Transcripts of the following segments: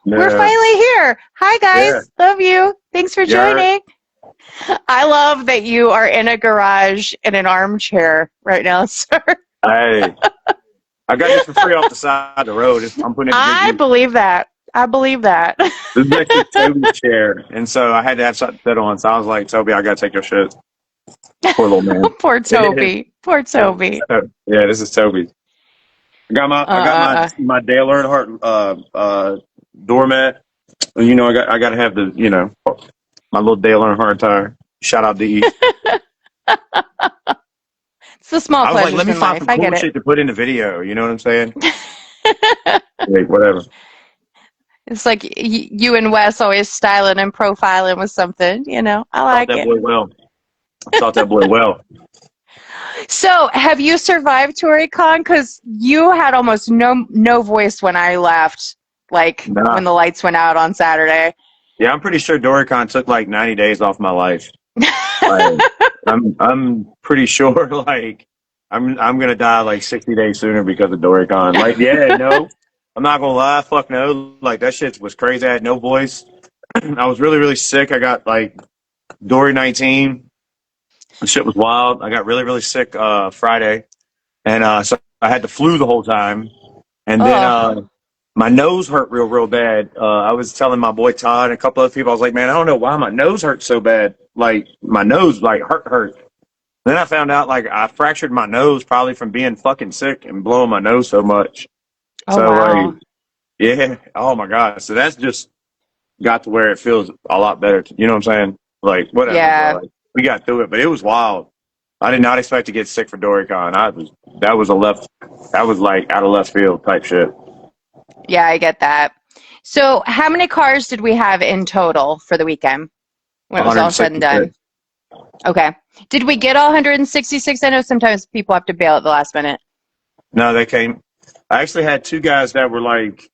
We're No. finally here. Hi, Yeah. guys. Love you. Thanks for Yeah. joining. I love that you are in a garage in an armchair right now, sir. Hey, I got this for free off the side of the road. I'm putting it to good I use. believe that. I believe that. This is actually Toby's chair, and so I had to have something to sit on. So I was like, Toby, I gotta take your shit. Poor little man. Poor Toby. Poor Toby. Yeah, this is Toby's. I got my Dale Earnhardt doormat. You know, I gotta have my little Dale Earnhardt tire. Shout out to E. It's the small I was like, let pleasures me in find life. some I cool get it. shit to put in the video. You know what I'm saying? Like, whatever. It's like you and Wes always styling and profiling with something, you know. I Taught like that it. boy well. Taught that boy well. So, have you survived Doricon? Because you had almost no voice when I left, like Nah. when the lights went out on Saturday. Yeah, I'm pretty sure Doricon took like 90 days off my life. Like, I'm pretty sure like I'm gonna die like 60 days sooner because of Doricon. Like, yeah, no, I'm not gonna lie, fuck no. Like that shit was crazy. I had no voice. I was really, really sick. I got like Dory 19. The shit was wild. I got really, really sick Friday. And so I had the flu the whole time. And then Oh, my nose hurt real, real bad. I was telling my boy Todd and a couple other people, I was like, man, I don't know why my nose hurts so bad. Like my nose like hurt. Then I found out like I fractured my nose probably from being fucking sick and blowing my nose so much. oh So like, wow. yeah, oh my God. So that's just got to where it feels a lot better. You know what I'm saying? Like whatever, bro. Yeah, Like, we got through it, but it was wild. I did not expect to get sick for Doricon. That was like out of left field type shit. yeah, I get that. So, how many cars did we have in total for the weekend when it was all said and 166. done? Okay. Did we get all 166? I know sometimes people have to bail at the last minute. No, they came. I actually had two guys that were like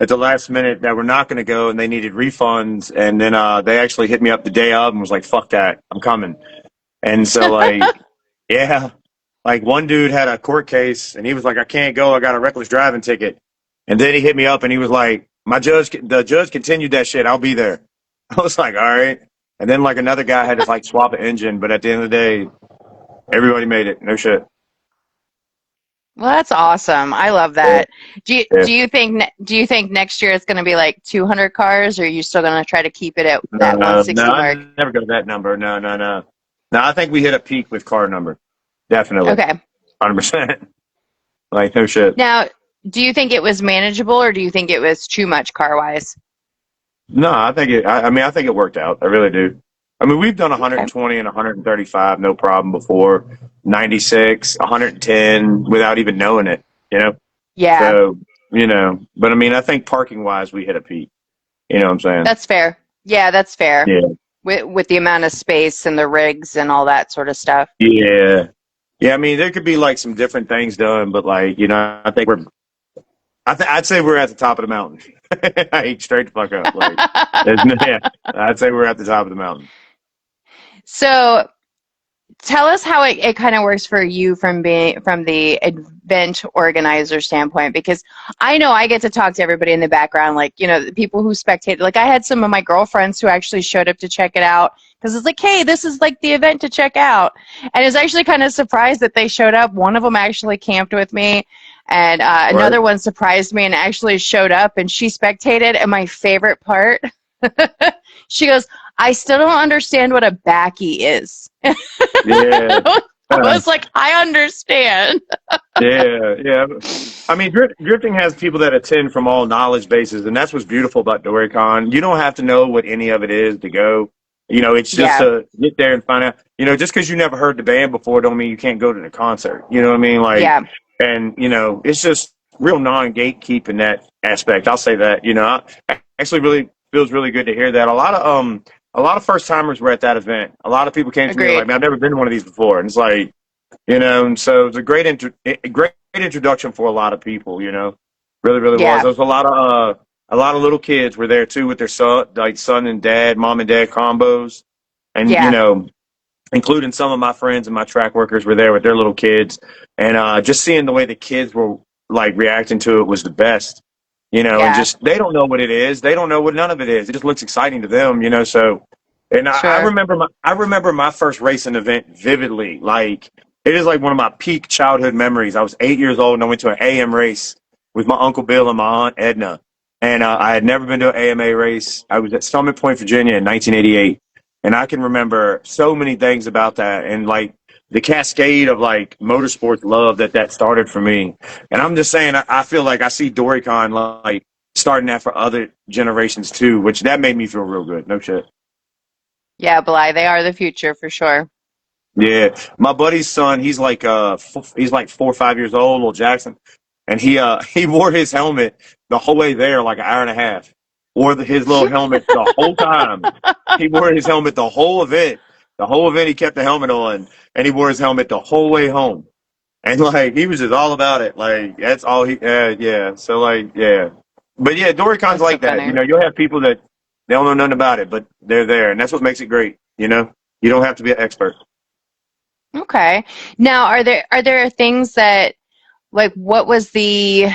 at the last minute that were not going to go and they needed refunds. And then they actually hit me up the day of and was like, fuck that, I'm coming. And so, like, yeah, like one dude had a court case and he was like, I can't go. I got a reckless driving ticket. And then he hit me up and he was like, the judge continued that shit. I'll be there. I was like, all right. And then like another guy had to like swap an engine. But at the end of the day, everybody made it. No shit. Well, that's awesome. I love Yeah. that. Yeah. Do you think next year it's going to be like 200 cars, or are you still going to try to keep it at that No, 160 I mark? never go to that number. No, no, no. No, I think we hit a peak with car number. Definitely. Okay. 100%. Like, no shit. Now, do you think it was manageable, or do you think it was too much car wise? No, I think it worked out. I really do. I mean, we've done Okay. 120 and 135, no problem before. 96, 110 without even knowing it, you know? Yeah, So, but I mean, I think parking wise, we hit a peak. You know what I'm saying? that's fair. Yeah, that's fair. Yeah. With the amount of space and the rigs and all that sort of stuff. Yeah. Yeah. I mean, there could be like some different things done, but like, I'd say we're at the top of the mountain. Like, straight the fuck up. Like, yeah, I'd say we're at the top of the mountain. So, tell us how it kind of works for you from the event organizer standpoint, because I know I get to talk to everybody in the background, like, the people who spectate. Like, I had some of my girlfriends who actually showed up to check it out because it's like, hey, this is like the event to check out. And it's actually kind of surprised that they showed up. One of them actually camped with me, and another one surprised me and actually showed up, and she spectated. And my favorite part, she goes, I still don't understand what a backy is. Yeah. I was like, I understand. Yeah, yeah. I mean, drifting has people that attend from all knowledge bases, and that's what's beautiful about Doricon. You don't have to know what any of it is to go. It's just Yeah, to get there and find out. Just because you never heard the band before, don't mean you can't go to the concert. You know what I mean? Like, yeah, and it's just real non-gatekeeping that aspect. I'll say that. Actually, really feels really good to hear that. A lot of first timers were at that event. A lot of people came to me like, agreed. man, I've never been to one of these before, and it's like. And so it's a great introduction for a lot of people. Really, really was. Yeah, There was a lot of little kids were there too with their son and dad, mom and dad combos, and yeah, including some of my friends and my track workers were there with their little kids, and just seeing the way the kids were like reacting to it was the best. and Yeah, just they don't know what it is. They don't know what none of it is. It just looks exciting to them, So, and sure. I remember my first racing event vividly. Like it is like one of my peak childhood memories. I was 8 years old and I went to an AM race with my Uncle Bill and my Aunt Edna, and I had never been to an AMA race. I was at Summit Point, Virginia, in 1988, and I can remember so many things about that, and like the cascade of like motorsports love that started for me. And I'm just saying, I feel like I see Doricon like starting that for other generations too, which that made me feel real good. No shit. Yeah, Bly, they are the future for sure. Yeah, my buddy's son, he's like 4 or 5 years old, little Jackson, and he wore his helmet the whole way there, like an hour and a half. Wore his little helmet the whole time. He wore his helmet the whole event. The whole event, he kept the helmet on, and he wore his helmet the whole way home. And like he was just all about it. Like that's all he. Yeah. So like yeah, but yeah, Doricon's That's so like that. funny. You'll have people that they don't know nothing about it, but they're there, and that's what makes it great. You don't have to be an expert. Okay. Now, are there things that like what was the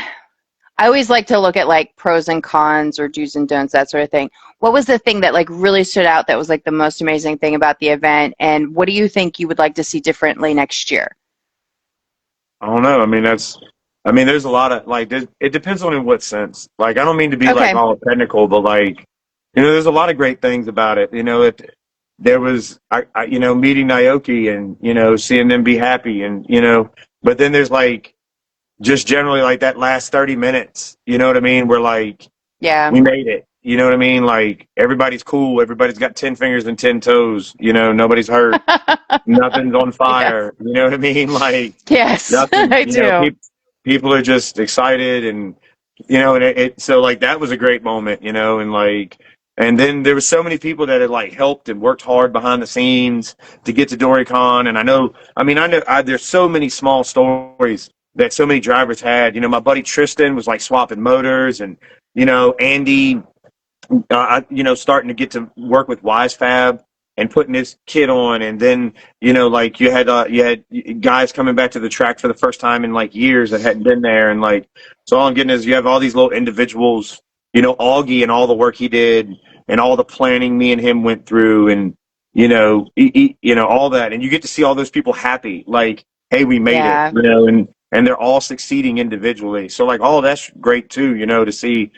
I always like to look at like pros and cons or do's and don'ts, that sort of thing. What was the thing that like really stood out that was like the most amazing thing about the event, and what do you think you would like to see differently next year? I don't know. There's a lot of like. It depends on in what sense. Like, I don't mean to be like Okay. all technical, but like, there's a lot of great things about it. There was, meeting Naoki and seeing them be happy and but then there's like just generally like that last 30 minutes. You know what I mean? Where like Yeah. we made it. You know what I mean? Like everybody's cool. Everybody's got 10 fingers and 10 toes. Nobody's hurt. Nothing's on Yes. fire. You know what I mean? Like Yes, nothing. I do. People are just excited, and and so like that was a great moment. And like, and then there were so many people that had like helped and worked hard behind the scenes to get to Doricon. And there's so many small stories that so many drivers had. My buddy Tristan was like swapping motors, and Andy starting to get to work with WiseFab and putting his kit on, and then like you had guys coming back to the track for the first time in like years that hadn't been there, and like so all I'm getting is you have all these little individuals, Augie and all the work he did and all the planning me and him went through, and all that, and you get to see all those people happy, like hey, we made it, Yeah. and they're all succeeding individually, so like all that's great too, to see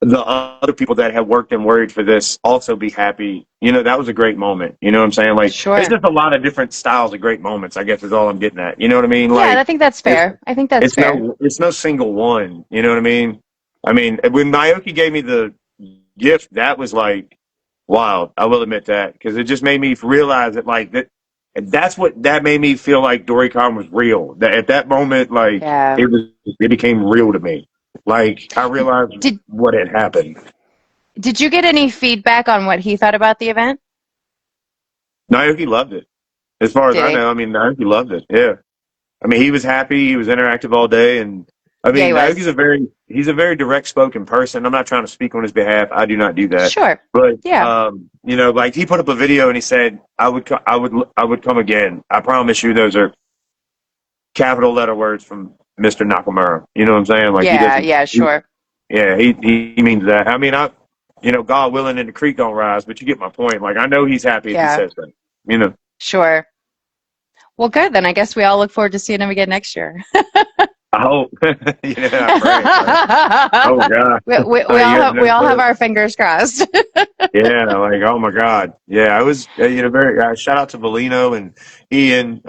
the other people that have worked and worried for this also be happy. That was a great moment. You know what I'm saying? Like, it's Sure. just a lot of different styles of great moments, I guess is all I'm getting at. You know what I mean? Yeah, I Like, think that's it's, fair. I think that's it's fair. no single one. You know what I mean? When Naoki gave me the gift, that was like wild. I will admit that because it just made me realize that like that made me feel like Doricon was real. That at that moment, like Yeah. it became real to me. Like I realized Did what had happened. did you get any feedback on what he thought about the event? Naoki loved it. As far as Did I he? know, Naoki loved it. Yeah. He was happy. He was interactive all day, and Yeah, he Naoki's was. he's a very direct spoken person. I'm not trying to speak on his behalf. I do not do that. Sure. But Yeah. like he put up a video and he said, I would come again. I promise you, those are capital letter words from Mr. Nakamura. You know what I'm saying? Like he Yeah, doesn't. yeah, sure. Yeah, he means that. God willing, and the creek don't rise. But you get my point. Like I know he's happy if he Yeah, says that. You know. sure. Well, good. Then I guess we all look forward to seeing him again next year. I hope. Yeah, I pray. Like, oh God, We all you have have no we all have clue. our fingers crossed. Yeah, like oh my God. Yeah, I was. Very. Shout out to Bellino and Ian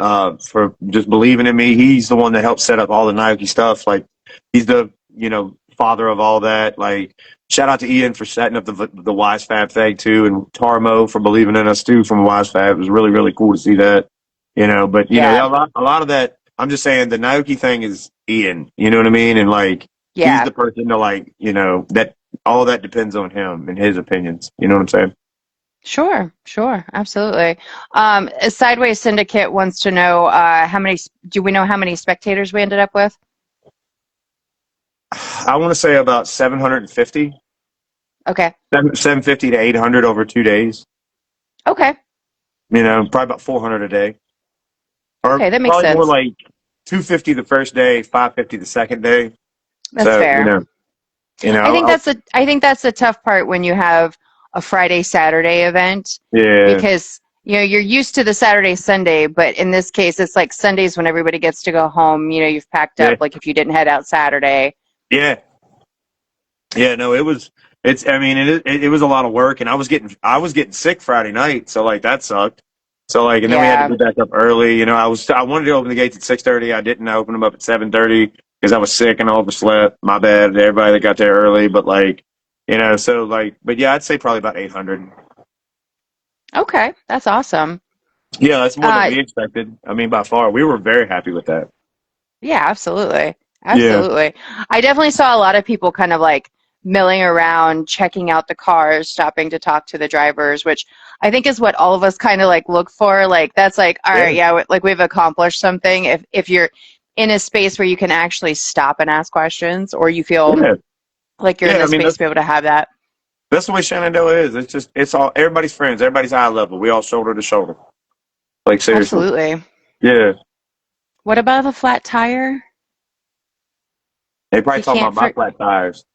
for just believing in me. He's the one that helped set up all the Nike stuff. Like he's the father of all that. Like shout out to Ian for setting up the WiseFab thing too, and Tarmo for believing in us too from WiseFab. It was really really cool to see that. But Yeah, a lot of that. I'm just saying the Nike thing is Ian. You know what I mean? And like he's yeah, the person to like that all that depends on him and his opinions. You know what I'm saying? sure, sure, absolutely. Sideways Syndicate wants to know do we know how many spectators we ended up with? I want to say about 750, Okay, 750 to 800 over 2 days. okay, Probably about 400 a day, or okay, that makes probably more sense. like 250 the first day, 550 the second day. That's So fair. You I think know, that's the tough part when you have a Friday Saturday event yeah, because you're used to the Saturday Sunday, but in this case it's like Sundays when everybody gets to go home. You've packed yeah, up like if you didn't head out Saturday. yeah, yeah. No, it was. It's. I mean, it was a lot of work, and I was getting sick Friday night, so like that sucked. So like, and then we had to Yeah. get back up early. I wanted to open the gates at 6:30. I didn't. I opened them up at 7:30 because I was sick and I overslept. My bad. To everybody that got there early, but like, so like, but yeah, I'd say probably about 800. Okay, that's awesome. Yeah, that's more than Uh, we expected. I mean, by far, we were very happy with that. yeah, absolutely. Yeah, Absolutely. I definitely saw a lot of people kind of like milling around, checking out the cars, stopping to talk to the drivers, which I think is what all of us kind of like look for. Like that's like, all yeah, right, yeah, like we've accomplished something. If you're in a space where you can actually stop and ask questions, or you feel yeah, like you're in yeah. the I mean, space to be able to have that. that's the way Shenandoah is. It's all everybody's friends, everybody's eye level. We all shoulder to shoulder. Like seriously. Absolutely. Yeah. What about a flat tire? They probably You talking can't about my for flat tires.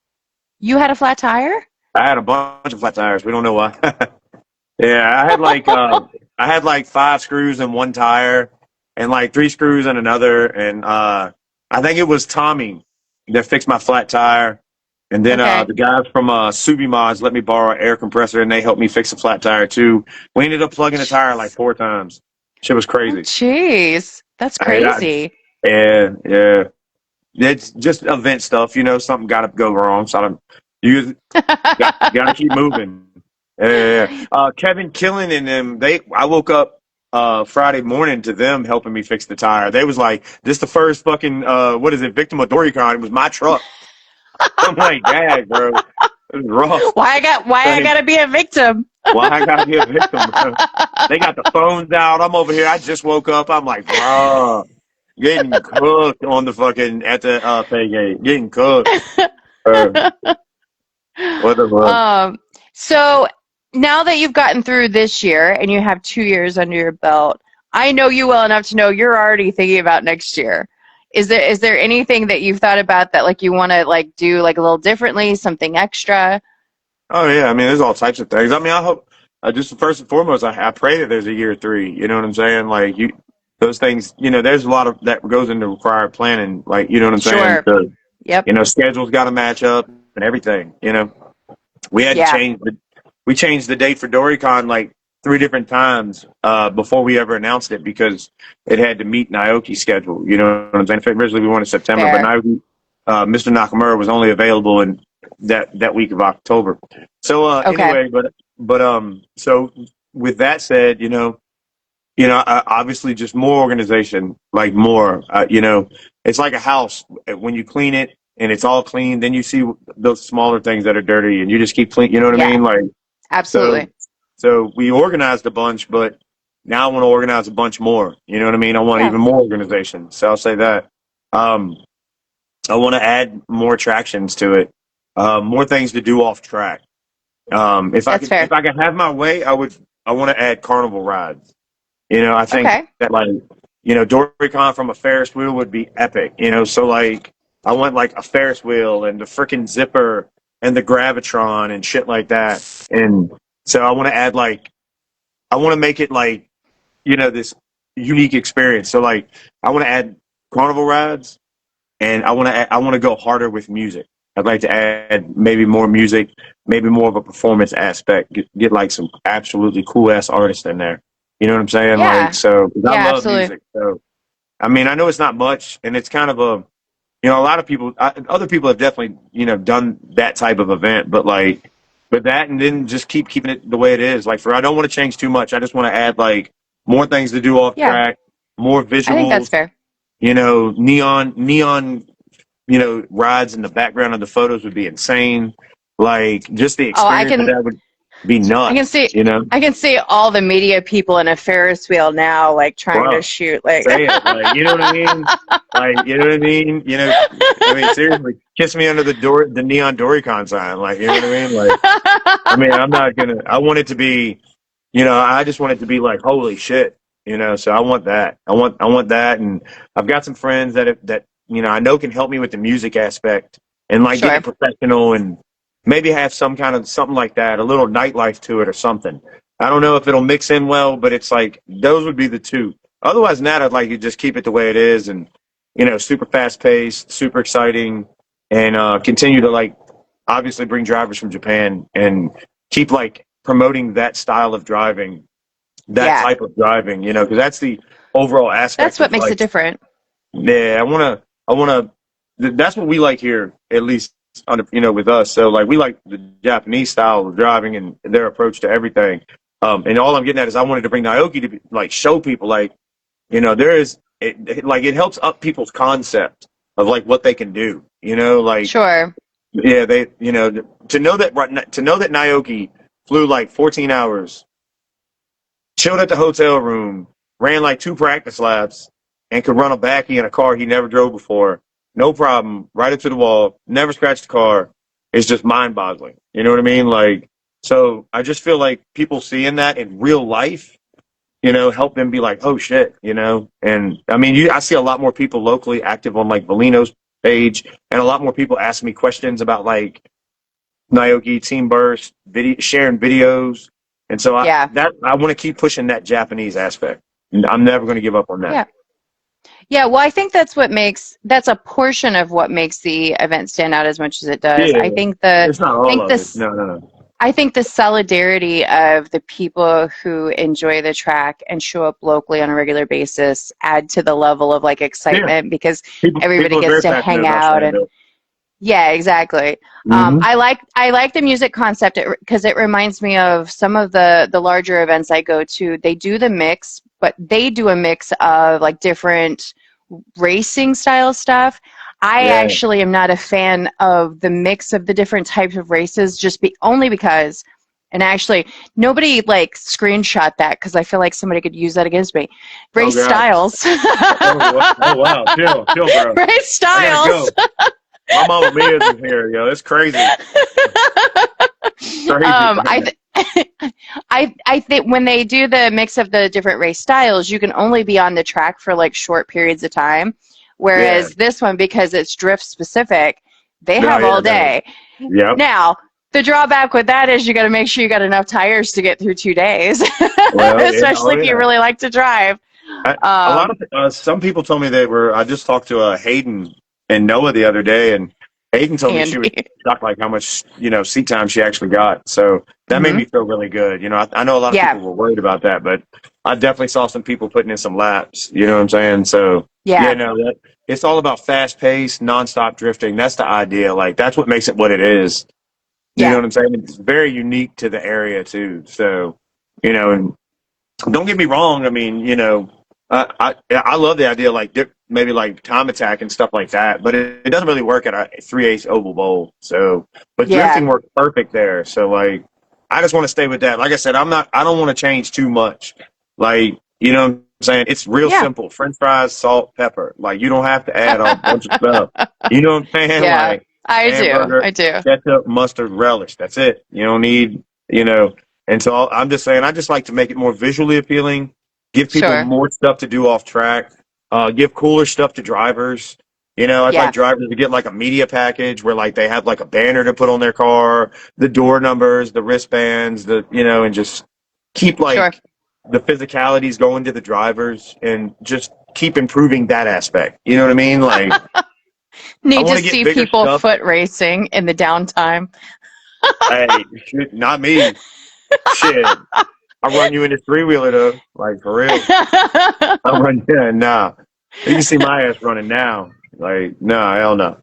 you had a flat tire? I had a bunch of flat tires. We don't know why. Yeah, I had like five screws in one tire and like three screws in another. And I think it was Tommy that fixed my flat tire. And then Okay. the guys from Subi Mods let me borrow an air compressor and they helped me fix the flat tire too. We ended up plugging the tire like Jeez. four times. Shit was Oh, crazy. jeez. That's I, crazy. yeah, yeah. It's just event stuff, something got to go wrong. So you got to keep moving. Yeah, yeah, yeah. Kevin Killen and them, I woke up Friday morning to them helping me fix the tire. They was like, this the first fucking, what is it, victim of Doricon. It was my truck. I'm like, dang, bro. It was rough. Why I Like, gotta be a victim? why I got to be a victim, bro? They got the phones out. I'm over here. I just woke up. I'm like, bro. Getting cooked on the fucking at the pay gate. Getting cooked. Uh, what the fuck? Um, so now that you've gotten through this year and you have 2 years under your belt, I know you well enough to know you're already thinking about next year. Is there anything that you've thought about that like you want to like do like a little differently, something extra? Oh yeah, I mean, there's all types of things. I mean, I hope just first and foremost, I pray that there's a year three. You know what I'm saying? Like those things. There's a lot of that goes into required planning. Like you know what I'm saying? Sure. Yep. Schedules got to match up and everything. We had to Yeah. we changed the date for Doricon like three different times before we ever announced it because it had to meet Naoki's schedule. You know what I'm saying? Originally we wanted September, but Fair. Naoki, Mr. Nakamura was only available in that week of October. So Okay. anyway, so with that said, obviously just more organization, like more, it's like a house. When you clean it and it's all clean, then you see those smaller things that are dirty and you just keep clean. You know what I Yeah. mean? Like, so, Absolutely. so we organized a bunch, but now I want to organize a bunch more. You know what I mean? I want Yeah. even more organization. So I'll say that. Um, I want to add more attractions to it, more things to do off track. That's fair. If I could have my way, I want to add carnival rides. I think Okay. that like, Doricon from a Ferris wheel would be epic. So like, I want like a Ferris wheel and the freaking zipper and the gravitron and shit like that. And so I want to add like, I want to make it like, this unique experience. So like, I want to add carnival rides and I want to go harder with music. I'd like to add maybe more music, maybe more of a performance aspect. Get like some absolutely cool ass artists in there. You know what I'm saying? Like, Yeah. so 'cause I Yeah, love absolutely. music. So I mean, I know it's not much, and it's kind of a lot of people, other people have definitely, done that type of event, but like, but that, and then just keeping it the way it is. Like, I don't want to change too much. I just want to add like more things to do off Yeah. track, more I think that's visuals. fair. Neon rides in the background of the photos would be insane. Like just the Oh, experience of that would be I can nuts, see I can see all the media people in a Ferris wheel now like trying to bro. shoot like Say it, like you know what I mean? Like you know what I mean? I mean seriously, kiss me under the neon Doricon sign. Like you know what I mean? Like I mean, I'm not gonna. I want it to be, I just want it to be like holy shit, So I want that. I want that, and I've got some friends that I know can help me with the music aspect. and like get Sure. it professional and maybe have some kind of something like that, a little nightlife to it or something. I don't know if it'll mix in well, but it's like those would be the two. Otherwise than that, I'd like to just keep it the way it is and, super fast paced, super exciting, and continue to like obviously bring drivers from Japan and keep like promoting that style of driving, that Yeah. type of driving, because that's the overall That's aspect what of makes it like, different. yeah, I wanna, that's what we like here, at least, with us. So like, we like the Japanese style of driving and their approach to everything. And all I'm getting at is I wanted to bring Naoki to like show people like, there is, like, it helps up people's concept of like what they can do, like, Sure. yeah, to know that Naoki flew like 14 hours, chilled at the hotel room, ran like 2 practice laps, and could run a backy in a car he never drove before. No problem, right up to the wall, never scratched the car. It's just mind boggling. You know what I mean? Like, so I just feel like people seeing that in real life, help them be like, oh shit, And I mean, I see a lot more people locally active on like Valino's page, and a lot more people ask me questions about like Naoki, Team Burst, sharing videos. And so Yeah. I want to keep pushing that Japanese aspect. And I'm never going to give up on that. Yeah. Yeah, well, I think that's a portion of what makes the event stand out as much as it does. Yeah, it's not all of it. No. I think the solidarity of the people who enjoy the track and show up locally on a regular basis add to the level of like Yeah, excitement because everybody people are gets very to passionate hang about out and stand-up. yeah, exactly. Mm-hmm. I like the music concept because it reminds me of some of the larger events I go to. They do the mix, but they do a mix of like different racing style stuff. I Yeah. actually am not a fan of the mix of the different types of races, only because, and actually nobody like screenshot that because I feel like somebody could use that against me. Oh Race God. styles. Oh wow. Chill, bro. Race I gotta styles. go. My mama Mia's in here, yo. It's crazy. Crazy. I think when they do the mix of the different race styles, you can only be on the track for like short periods of time. Yeah. Whereas this one, because it's drift specific, they No, have yeah, all no. day. Yep. Now, the drawback with that is you got to make sure you got enough tires to get through 2 days, Well, yeah. Oh, especially if you yeah. really like to drive. A lot Um, of some people told me they were. I just talked to Hayden and Noah the other day, and Hayden told me she was Andy. shocked like how much seat time she actually got. So that made Hmm. me feel really good. I know a lot of Yeah, people were worried about that, but I definitely saw some people putting in some laps. You know what I'm saying? So yeah, yeah, no, it's all about fast paced, nonstop drifting. That's the idea. Like that's what makes it what it is. You know yeah, what I'm saying? It's very unique to the area too. So and don't get me wrong. I mean, I love the idea of like maybe like time attack and stuff like that, but it doesn't really work at a 3/8 oval bowl. So, but yeah, drifting works perfect there. So like, I just want to stay with that. Like I said, I don't want to change too much. Like, you know what I'm saying? It's real yeah. simple. French fries, salt, pepper. Like you don't have to add a bunch of stuff. You know what I'm saying? Yeah, Like I do. hamburger, I do. ketchup, mustard, relish. That's it. You don't need, and so I'm just saying, I just like to make it more visually appealing, give people Sure. more stuff to do off track, give cooler stuff to drivers. I'd like Yeah, drivers to get like a media package where like they have like a banner to put on their car, the door numbers, the wristbands, and just keep sure. like the physicalities going to the drivers and just keep improving that aspect. You know what I mean? Like I Need want to to get see bigger people stuff. foot racing in the downtime. Hey, shit, not me. Shit. I'll run you in a 3-wheeler though, like for real. I'll run you. Nah, you can see my ass running now. Like, no, hell no.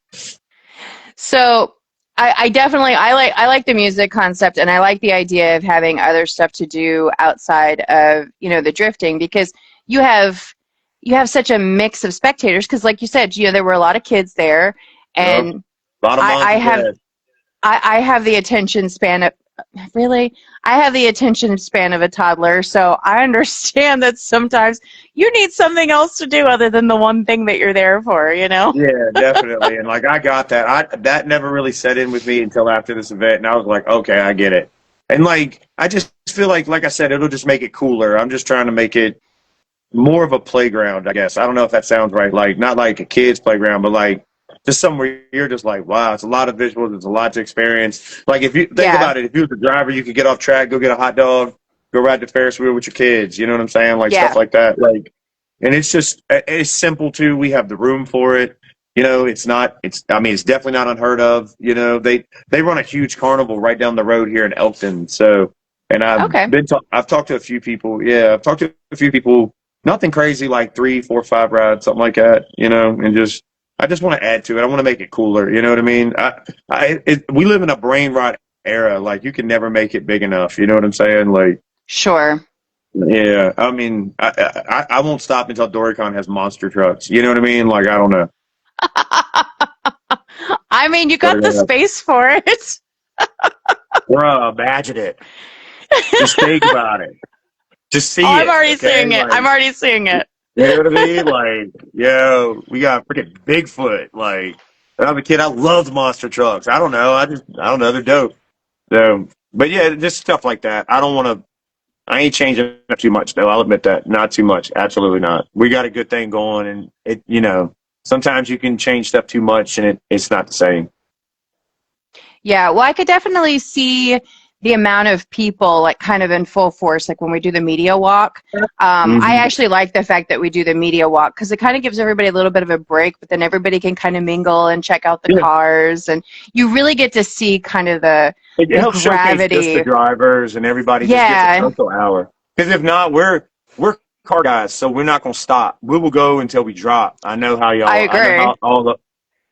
So I definitely I like the music concept and I like the idea of having other stuff to do outside of the drifting because you have you have such a mix of spectators because like you said there were a lot of kids there Yep. and A lot of I, moms I and have dads. I have the attention span of really I have the attention span of a toddler, so I understand that sometimes you need something else to do other than the one thing that you're there for. Yeah, definitely. And like I got that. That never really set in with me until after this event, and I was like, okay, I get it. And like I just feel like I said, it'll just make it cooler. I'm just trying to make it more of a playground, I guess. I don't know if that sounds right. Like not like a kid's playground, but like just somewhere you're just like, wow, it's a lot of visuals, it's a lot to experience. Like if you think Yeah. about it, if you was a driver, you could get off track, go get a hot dog, go ride the Ferris wheel with your kids. You know what I'm saying? Like stuff Yeah. like that. Like, and it's simple too. We have the room for it. You know, I mean, it's definitely not unheard of. You know, they run a huge carnival right down the road here in Elkton. So, and Okay. I've talked to a few people. Yeah, I've talked to a few people. Nothing crazy, like 3, 4, 5 rides, something like that. You know, and I just want to add to it. I want to make it cooler. You know what I mean? We live in a brain rot era. Like you can never make it big enough. You know what I'm saying? Like, Sure. yeah. I mean, I won't stop until Doricon has monster trucks. You know what I mean? Like, I don't know. I mean, you But, got the space for it. bruh, imagine it. Just think about it. Just see Oh, I'm it. already Okay? seeing it. Like, I'm already seeing it. you know what I mean? Like, yo, we got freaking Bigfoot. Like, when I was a kid, I loved monster trucks. I don't know. I don't know. They're dope. So, but yeah, just stuff like that. I ain't changing it too much though. I'll admit that. Not too much. Absolutely not. We got a good thing going and sometimes you can change stuff too much and it's not the same. Yeah, well, I could definitely see the amount of people like kind of in full force, like when we do the media walk. I Mm-hmm. actually like the fact that we do the media walk because it kind of gives everybody a little bit of a break, but then everybody can kind of mingle and check out the Yeah. cars, and you really get to see kind of It the helps showcase just the gravity. drivers and everybody just gets a Yeah, social hour. Because if not, we're car guys, so we're not gonna stop. We will go until we drop. I I know agree. how all the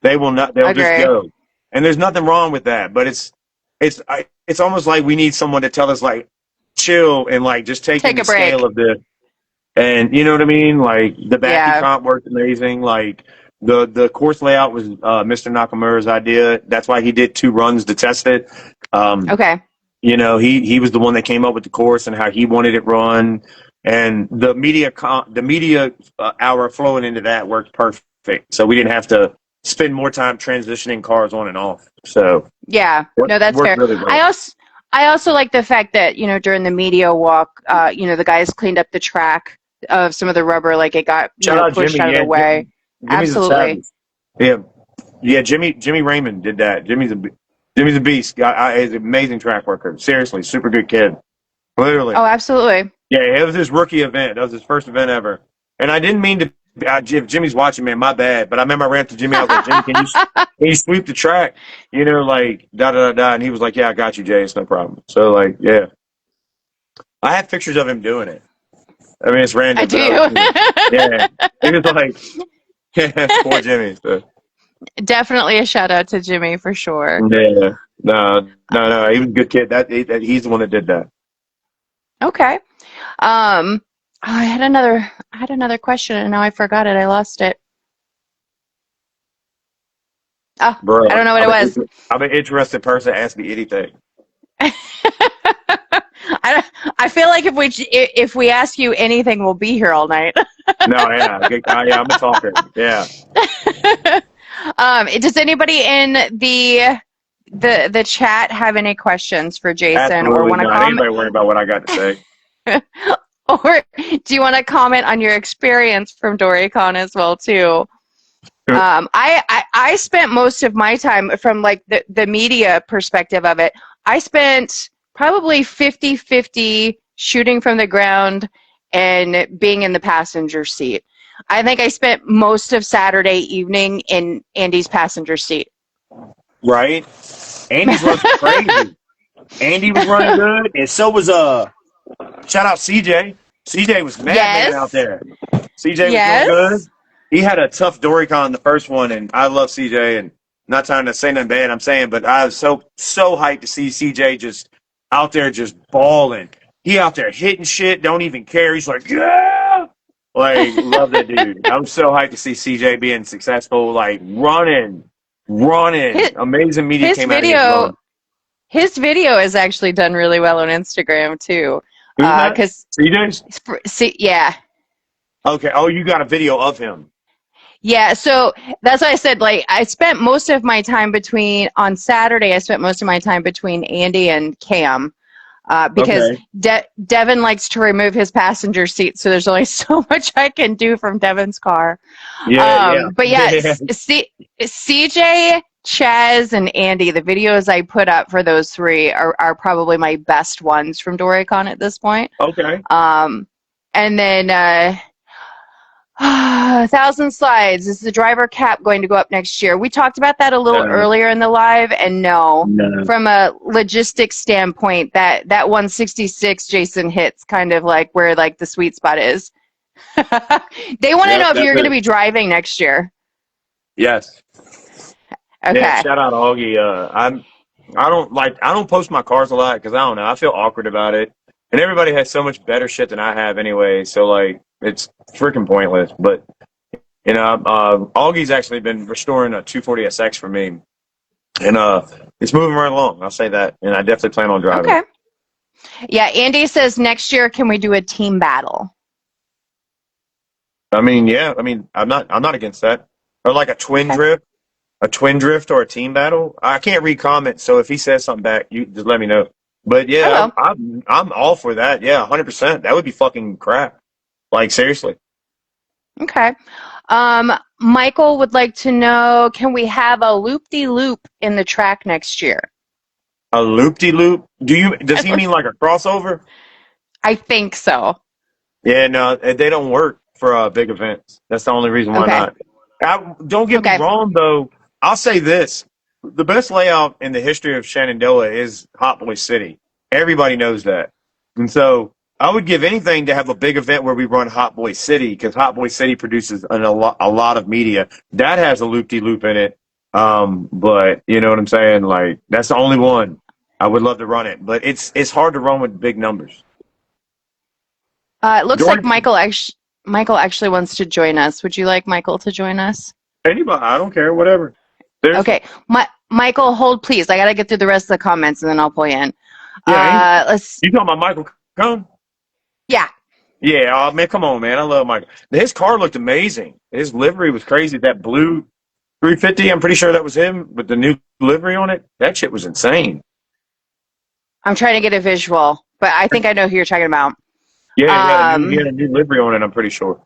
they will not. They'll just Agree. go, and there's nothing wrong with that. But it's almost like we need someone to tell us like chill and like just take in Take the a scale break. of this. And you know what I mean? Like the backy Yeah. comp worked amazing. Like the course layout was Mr. Nakamura's idea. That's why he did 2 runs to test it. Um, Okay. he was the one that came up with the course and how he wanted it run. And the media hour flowing into that worked perfect. So we didn't have to spend more time transitioning cars on and off. So Yeah. No, that's worked fair. really well. I also like the fact that, during the media walk, the guys cleaned up the track of some of the rubber, like it got, Shout out pushed Jimmy. out of Yeah, the way. Jimmy's a Absolutely. savage. Yeah, yeah. Jimmy Raymond did that. Jimmy's a beast. He's an amazing track worker. Seriously, super good kid. Literally. Oh, absolutely. Yeah, it was his rookie event. That was his first event ever. And I didn't mean to. If Jimmy's watching, man, my bad. But I remember I ran to Jimmy. I was like, Jimmy, can you sweep the track? Like da da da da. And he was like, yeah, I got you, Jay. It's no problem. So like, yeah, I have pictures of him doing it. I mean, it's I random, but do. yeah, he was like, yeah, poor Jimmy. So. Definitely a shout out to Jimmy for sure. Yeah, no. He was a good kid. He's the one that did that. Okay. I had another question and now I forgot it. I lost it. Oh, Bro, I don't know what it was. I'm an interested person. Ask me anything. I feel like if we ask you anything, we'll be here all night. No, yeah, I'm a talker. Yeah. Does anybody in the chat have any questions for Jason or Absolutely want to not. comment? Anybody worry about what I got to say? Or do you want to comment on your experience from Doricon as well too? I spent most of my time from like the media perspective of it. I spent probably 50-50 shooting from the ground and being in the passenger seat. I think I spent most of Saturday evening in Andy's passenger seat. Right? Andy's running crazy. Andy was running good, and so was shout out CJ. CJ was madman out there. CJ was doing good. He had a tough Doricon the first one, and I love CJ. And not trying to say nothing bad, I'm saying, but I was so hyped to see CJ just out there just balling. He out there hitting shit, don't even care. He's like, yeah, like love that dude. I was so hyped to see CJ being successful, like running. Amazing media came out of his run. His video is actually done really well on Instagram too. Who's that? Because CJ? yeah. Okay. Oh, you got a video of him. Yeah, so that's why I said, like, I spent most of my time on Saturday, I spent most of my time between Andy and Cam. because Okay. Devin likes to remove his passenger seat, so there's only so much I can do from Devin's car. Yeah, yeah. But yeah, CJ, Chaz, and Andy, the videos I put up for those three are probably my best ones from Doricon at this point. Okay. And then 1,000 slides. Is the driver cap going to go up next year? We talked about that a little No, earlier in the live, and no. no. From a logistics standpoint, that 166 Jason hits kind of like where like the sweet spot is. They want to Yep, know if that's you're going to it. be driving next year. Yes. Yeah, Okay. shout out Augie. I don't post my cars a lot because I don't know. I feel awkward about it. And everybody has so much better shit than I have anyway, so like it's freaking pointless. But Augie's actually been restoring a 240SX for me. And it's moving right along, I'll say that. And I definitely plan on driving Okay. it. Yeah, Andy says next year can we do a team battle? I mean, yeah, I'm not against that. Or like Okay. a twin drift or a team battle. I can't read comments, so if he says something back, you just let me know. But I yeah, will. I'm all for that. Yeah, 100%. That would be fucking crap. Like seriously. Okay. Michael would like to know, can we have a loop-de-loop in the track next year? A loop de loop? Does he mean like a crossover? I think so. Yeah, no, they don't work for big events. That's the only reason why Okay. not. Don't get me Okay. wrong though. I'll say this: the best layout in the history of Shenandoah is Hot Boy City. Everybody knows that, and so I would give anything to have a big event where we run Hot Boy City because Hot Boy City produces a lot of media that has a loop de loop in it. But you know what I'm saying? Like that's the only one. I would love to run it, but it's hard to run with big numbers. It looks like Jordan, Michael actually wants to join us. Would you like Michael to join us? anybody, I don't care, whatever. Seriously. Okay. Michael, hold please. I got to get through the rest of the comments and then I'll pull you in. Yeah, Let's. you talking about Michael Cohn? Yeah. Yeah, oh, man, come on, man. I love Michael. His car looked amazing. His livery was crazy. That blue 350, I'm pretty sure that was him with the new livery on it. That shit was insane. I'm trying to get a visual, but I think I know who you're talking about. Yeah, he Um, had a new livery on it, I'm pretty sure.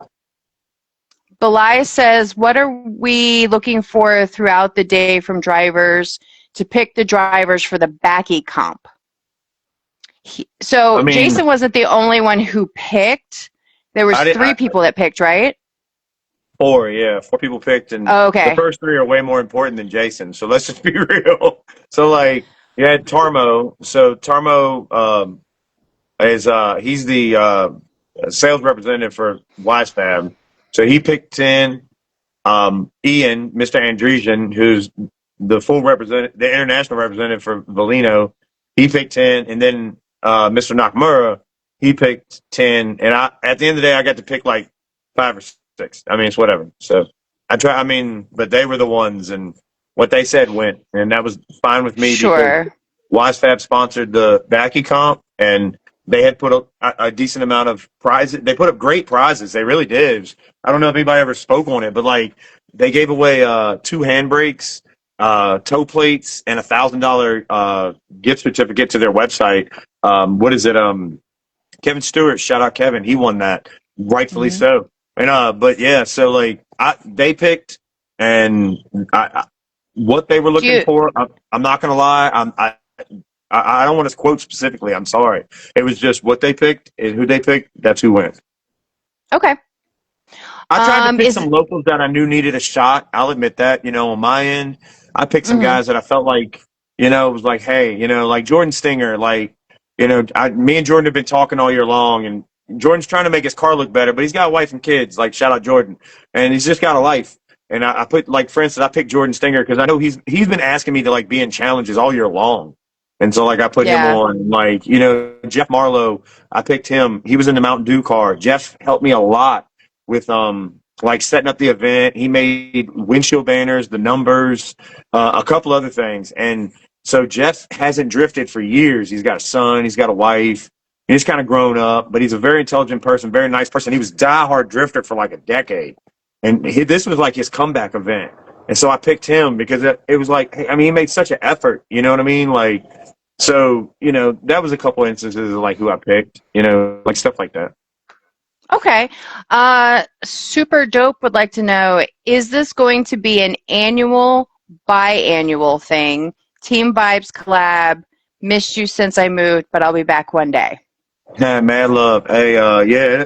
Belai says, what are we looking for throughout the day from drivers to pick the drivers for the backy comp? I So mean, Jason wasn't the only one who picked. There was I did three people that picked, right? four, yeah, four people picked, and Oh, the okay. first three are way more important than Jason. So let's just be real. So like, you had Tarmo. So Tarmo is he's the sales representative for WiseFab. So he picked 10. Ian, Mr. Andresian, who's the international representative for Valino, he picked 10, and then Mr. Nakamura, he picked 10, and at the end of the day, I got to pick like 5 or 6. I mean, it's whatever. So but they were the ones, and what they said went, and that was fine with me because Sure. WiseFab sponsored the Backy comp, and they had put a decent amount of prizes. They put up great prizes. They really did. I don't know if anybody ever spoke on it, but like they gave away 2 handbrakes, toe plates, and $1,000 gift certificate to their website. What is it? Kevin Stewart, shout out Kevin. He won that, rightfully Hmm. so. And but yeah, so like they picked, and what they were Do looking you, for. I'm not gonna lie. I don't want to quote specifically. I'm sorry. It was just what they picked and who they picked. That's who went. okay. I tried to pick Is some locals that I knew needed a shot. I'll admit that. On my end, I picked some mhm. guys that I felt like, it was like, hey, like Jordan Stinger, like, me and Jordan have been talking all year long, and Jordan's trying to make his car look better, but he's got a wife and kids. Like, shout out Jordan, and he's just got a life. And I put, like, for instance, I picked Jordan Stinger because I know he's been asking me to like be in challenges all year long. And so, like, I put him Yeah. on. Like, Jeff Marlowe, I picked him. He was in the Mountain Dew car. Jeff helped me a lot with like setting up the event. He made windshield banners, the numbers, a couple other things. And so Jeff hasn't drifted for years. He's got a son, he's got a wife. He's kind of grown up, but he's a very intelligent person, very nice person. He was a diehard drifter for like a decade, and this was like his comeback event. And so I picked him because it was like, hey, I mean, he made such an effort. You know what I mean? Like, So, that was a couple instances of like who I picked, like stuff like that. Okay. Super dope would like to know, is this going to be an annual, biannual thing? Team Vibes collab. Missed you since I moved, but I'll be back one day. Yeah, mad love. Hey, yeah,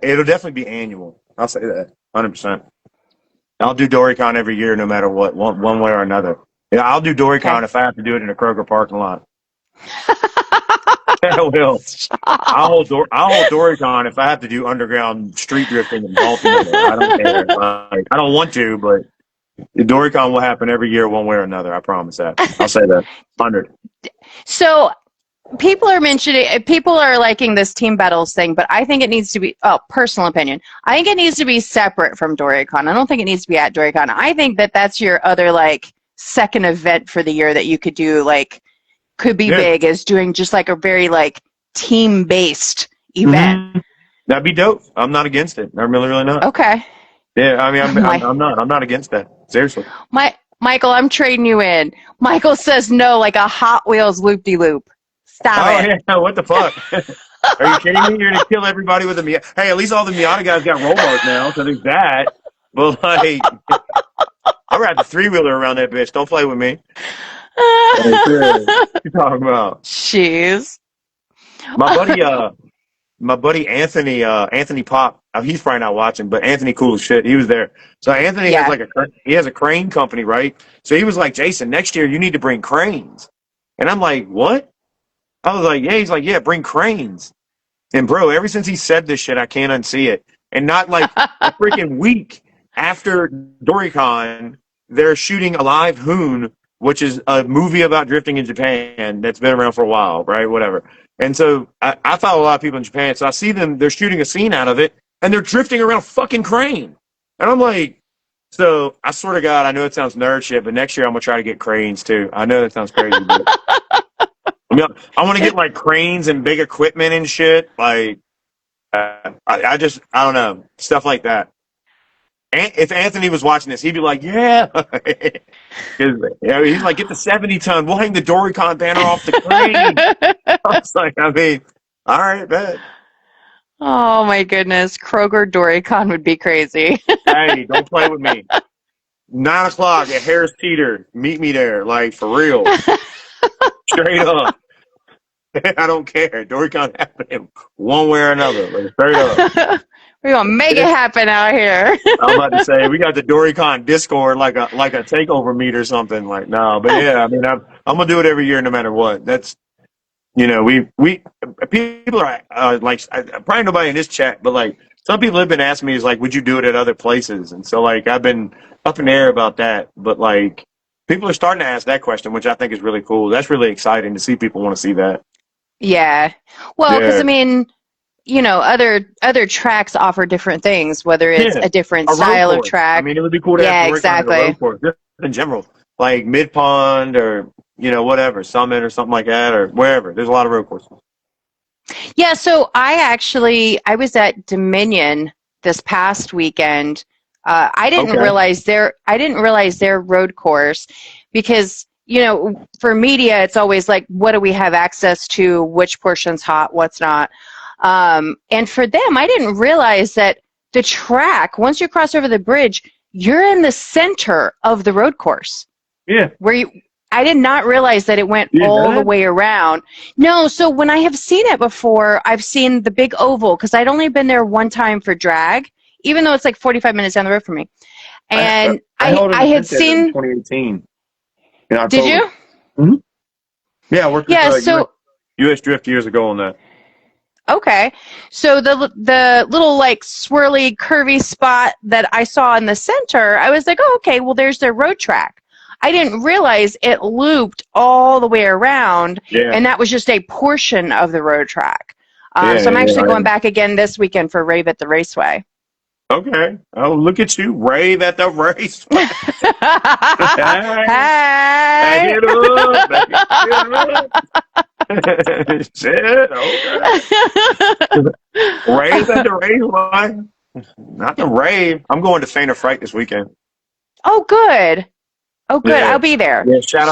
it'll definitely be annual. I'll say that 100%. I'll do Doricon every year, no matter what, one way or another. Yeah, I'll do Okay. Doricon if I have to do it in a Kroger parking lot. I will. I'll hold Doricon if I have to do underground street drifting in Baltimore. I don't care. Like, I don't want to, but the Doricon will happen every year, one way or another. I promise that. I'll say that. 100. So people are liking this team battles thing, but I think it needs to be, personal opinion. I think it needs to be separate from Doricon. I don't think it needs to be at Doricon. I think that that's your other like second event for the year that you could do, like could be Yeah. big as doing just like a very like team based event. Mm-hmm. That'd be dope. I'm not against it. I'm really, really not. Okay. Yeah, I mean, My, I'm not against that. Seriously. Michael, I'm trading you in. Michael says no, like a Hot Wheels loop de loop. Stop Oh it. yeah, what the fuck? Are you kidding me? You're gonna kill everybody with a Miata. Hey, at least all the Miata guys got roll bars now, so there's that. But like, I ride the 3-wheeler around that bitch. Don't play with me. What you talking about? Jeez. My buddy Anthony Pop. He's probably not watching, but Anthony cool as shit. He was there. So Anthony has Yeah. like he has a crane company, right? So he was like, Jason, next year you need to bring cranes. And I'm like, what? I was like, yeah. He's like, yeah, bring cranes. And bro, ever since he said this shit, I can't unsee it. And not like a freaking week after Doricon, they're shooting a live Hoon, which is a movie about drifting in Japan that's been around for a while, right? Whatever. And so I follow a lot of people in Japan, so I see them, they're shooting a scene out of it, and they're drifting around fucking crane. And I'm like, so I swear to God, I know it sounds nerd shit, but next year I'm going to try to get cranes too. I know that sounds crazy, but I want to get like cranes and big equipment and shit. Like, I don't know, stuff like that. And if Anthony was watching this, he'd be like, yeah. He's like, get the 70-ton. We'll hang the Doricon banner off the crane. I was like, I mean, all right, bet. Oh my goodness. Kroger Doricon would be crazy. Hey, don't play with me. 9 o'clock at Harris Teeter. Meet me there, like, for real. Straight up. I don't care. Doricon happening one way or another. Like, straight up. We're gonna make it happen out here. I'm about to say we got the Doricon Discord like a takeover meet or something. Like, no, but yeah, I mean, I'm gonna do it every year no matter what. That's we people are like, probably nobody in this chat, but like some people have been asking me is like, would you do it at other places? And so like I've been up in the air about that, but like people are starting to ask that question, which I think is really cool. That's really exciting to see people want to see that. Yeah. Well, because Yeah. I mean, other tracks offer different things, whether it's Yeah. a different A road style of course. track. I mean, it would be cool to Yeah, have Doricon at a exactly. road course, just in general, like Mid Pond or whatever, Summit or something like that, or wherever. There's a lot of road courses. Yeah, so I was at Dominion this past weekend. I didn't Okay. realize their road course because for media it's always like, what do we have access to, which portion's hot, what's not. And for them, I didn't realize that the track, once you cross over the bridge, you're in the center of the road course. Yeah. I did not realize that it went You didn't know all the that? way around. No, so when I have seen it before, I've seen the big oval because I'd only been there one time for drag, even though it's like 45 minutes down the road from me. And I had seen. In 2018. In October. Did you? Mm-hmm. Yeah, I worked Yeah. with So US Drift years ago on that. okay, so the little like swirly curvy spot that I saw in the center, I was like, oh, okay, well there's their road track. I didn't realize it looped all the way around, Yeah. and that was just a portion of the road track. Yeah, So I'm actually yeah. going back again this weekend for Rave at the Raceway. Okay. Oh, look at you, rave at the race. Hey! Back it up. Back it up. Shit. Okay. Rave at the raceway. Not the rave. I'm going to Faint or Fright this weekend. Oh, good. Oh, good. Yeah. I'll be there. Yeah. Shout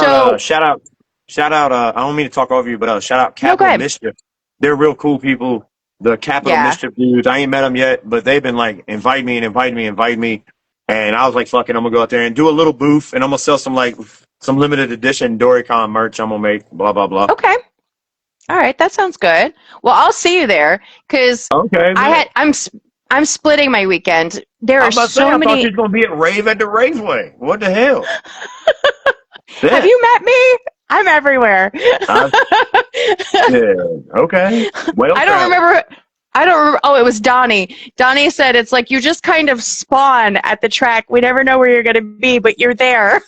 out. shout out. I don't mean to talk over you, but shout out No, go Capital ahead. Mischief. They're real cool people. The Capital Yeah. Mischief dudes. I ain't met them yet, but they've been like invite me, and I was like, fucking, I'm gonna go out there and do a little booth, and I'm gonna sell some limited edition Doricon merch. I'm gonna make blah blah blah. Okay. All right. That sounds good. Well, I'll see you there because Okay, I man. had I'm splitting my weekend. There I are was about to say, so I thought you many. was gonna be at Rave at the Raceway. What the hell? Have Yeah. you met me? I'm everywhere. I, yeah. Okay. Well I don't traveled. remember. I don't remember. Oh, it was Donnie. Donnie said it's like you just kind of spawn at the track. We never know where you're going to be, but you're there.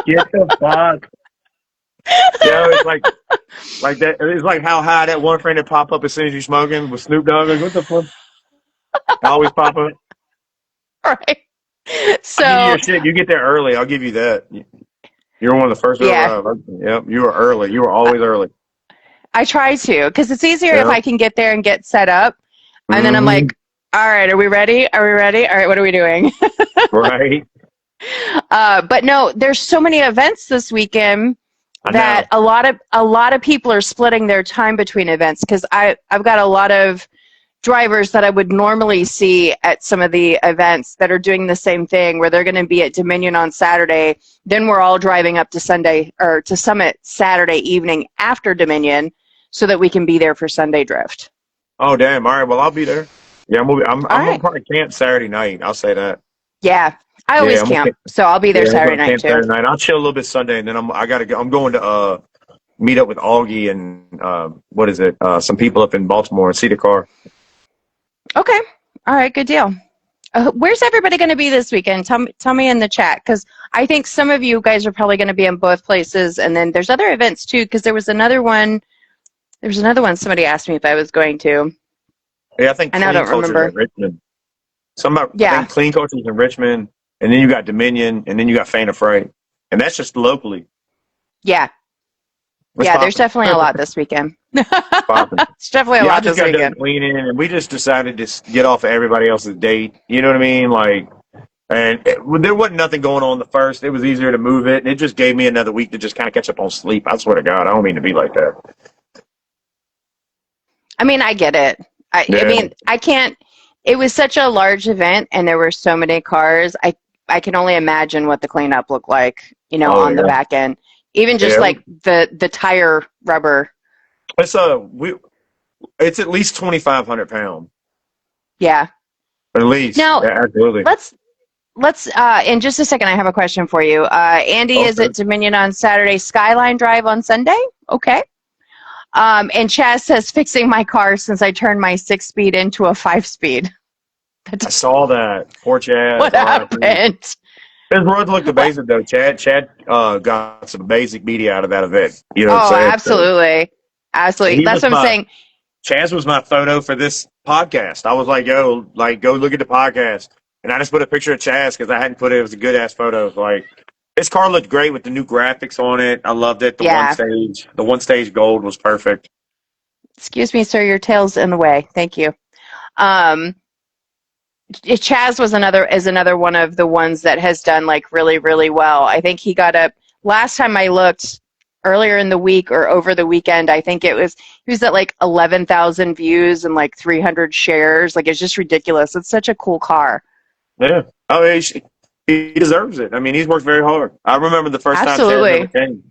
Get the fuck. Yeah, it's like that. It's like how high that one friend that pop up as soon as you smoking with Snoop Dogg. Like, what the fuck? I always pop up. Right. I'll give you So, your shit. You get there early. I'll give you that. You're one of the first to yeah, arrive. Yep. You were early. You were I, always early. I try to because it's easier if Yep. I can get there and get set up. And then I'm Mm-hmm. like, all right, are we ready? Are we ready? All right, what are we doing? Right. But no, there's so many events this weekend I that know. a lot of people are splitting their time between events because I've got a lot of drivers that I would normally see at some of the events that are doing the same thing where they're going to be at Dominion on Saturday. Then we're all driving up to Sunday or to Summit Saturday evening after Dominion so that we can be there for Sunday Drift. Oh damn. All right. Well, I'll be there. Yeah, I'm All gonna right. probably camp Saturday night. I'll say that. Yeah. I Yeah, always I'm gonna camp, camp. so I'll be there Yeah, I'm Saturday gonna night camp too. Saturday night. I'll chill a little bit Sunday, and then I gotta go. I'm going to meet up with Augie and what is it? Some people up in Baltimore and see the car. Okay. All right. Good deal. Where's everybody going to be this weekend? Tell me in the chat because I think some of you guys are probably going to be in both places, and then there's other events too. Because there was another one. There's another one. Somebody asked me if I was going to. Yeah, I think I now Clean don't Culture's at remember. Richmond. I Yeah. think Clean Culture's in Richmond, and then you got Dominion, and then you got Faint of Freight, and that's just locally. Yeah. What's Yeah. There's popping? definitely a lot this weekend. Popping. It's definitely a Yeah, I lot just this got done weekend. cleaning, and we just decided to get off of everybody else's date. You know what I mean? Like, and there wasn't nothing going on the first. It was easier to move it, and it just gave me another week to just kind of catch up on sleep. I swear to God, I don't mean to be like that. I mean, I get it. I Yeah, mean, I can't. It was such a large event, and there were so many cars. I can only imagine what the cleanup looked like, oh on the yeah, back end. Even just yeah. like the tire rubber. It's it's at least 2,500 pounds, Yeah. at least. Now Yeah, absolutely. let's in just a second. I have a question for you. Andy is Okay. at Dominion on Saturday. Skyline Drive on Sunday. Okay. And Chaz says fixing my car since I turned my 6-speed into a 5-speed. I saw that. Poor Chad. What happened? His road looked What? amazing though. Chad got some basic media out of that event. You know what Oh, I'm saying? So, absolutely. and Absolutely. That's what I'm saying. Chaz was my photo for this podcast. I was like, yo, like, go look at the podcast. And I just put a picture of Chaz because I hadn't put it. It was a good ass photo. Like, his car looked great with the new graphics on it. I loved it. Yeah. The one stage gold was perfect. Excuse me, sir. Your tail's in the way. Thank you. Um, Chaz is another one of the ones that has done like really, really well. I think he got up last time I looked earlier in the week or over the weekend. I think he was at like 11,000 views and like 300 shares. Like it's just ridiculous. It's such a cool car. Yeah. Oh, he deserves it. I mean, he's worked very hard. I remember the first time Chaz ever Absolutely. came.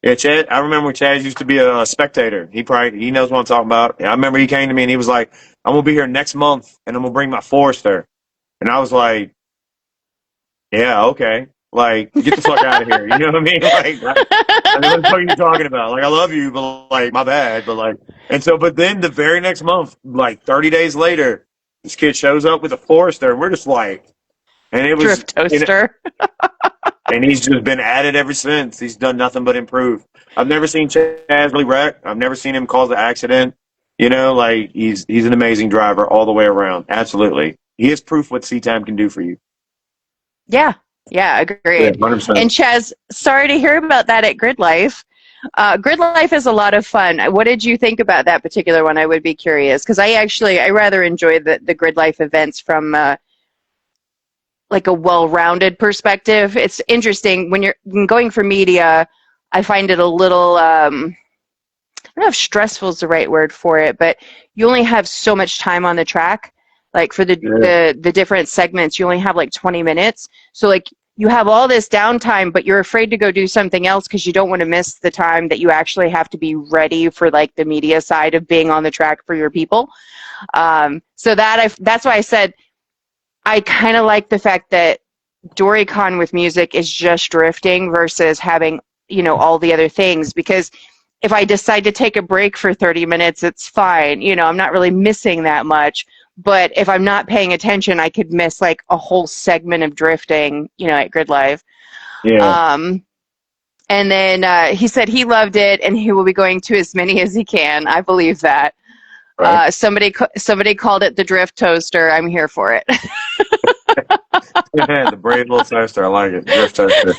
Yeah, Chad. I remember when Chaz used to be a spectator. He knows what I'm talking about. Yeah, I remember he came to me and he was like, "I'm gonna be here next month and I'm gonna bring my Forester." And I was like, "Yeah, okay. Like, get the fuck out of here." You know what I mean? I mean, what the fuck are you talking about? Like, I love you, but like, my bad. But like, but then the very next month, like 30 days later, this kid shows up with a Forester, and we're just like, and it was, Drift toaster. and he's just been at it ever since. He's done nothing but improve. I've never seen Chaz really wreck. I've never seen him cause an accident. You know, like he's an amazing driver all the way around. Absolutely, he is proof what C-Time can do for you. Yeah. Yeah, Yeah, agreed. 100%. And Chaz, sorry to hear about that at Grid Life. Grid Life is a lot of fun. What did you think about that particular one? I would be curious because I rather enjoy the Grid Life events from like a well-rounded perspective. It's interesting when you're going for media. I find it a little, I don't know if stressful is the right word for it, but you only have so much time on the track. Like for Yeah. the different segments, you only have like 20 minutes. So like you have all this downtime, but you're afraid to go do something else because you don't want to miss the time that you actually have to be ready for like the media side of being on the track for your people. So that's why I said I kind of like the fact that Doricon with music is just drifting versus having, all the other things, because if I decide to take a break for 30 minutes, it's fine. I'm not really missing that much. But if I'm not paying attention, I could miss like a whole segment of drifting, at Grid Live. Yeah. Um, and then he said he loved it and he will be going to as many as he can. I believe that. Right. Somebody called it the drift toaster. I'm here for it. The brave little toaster. I like it. Drift toaster.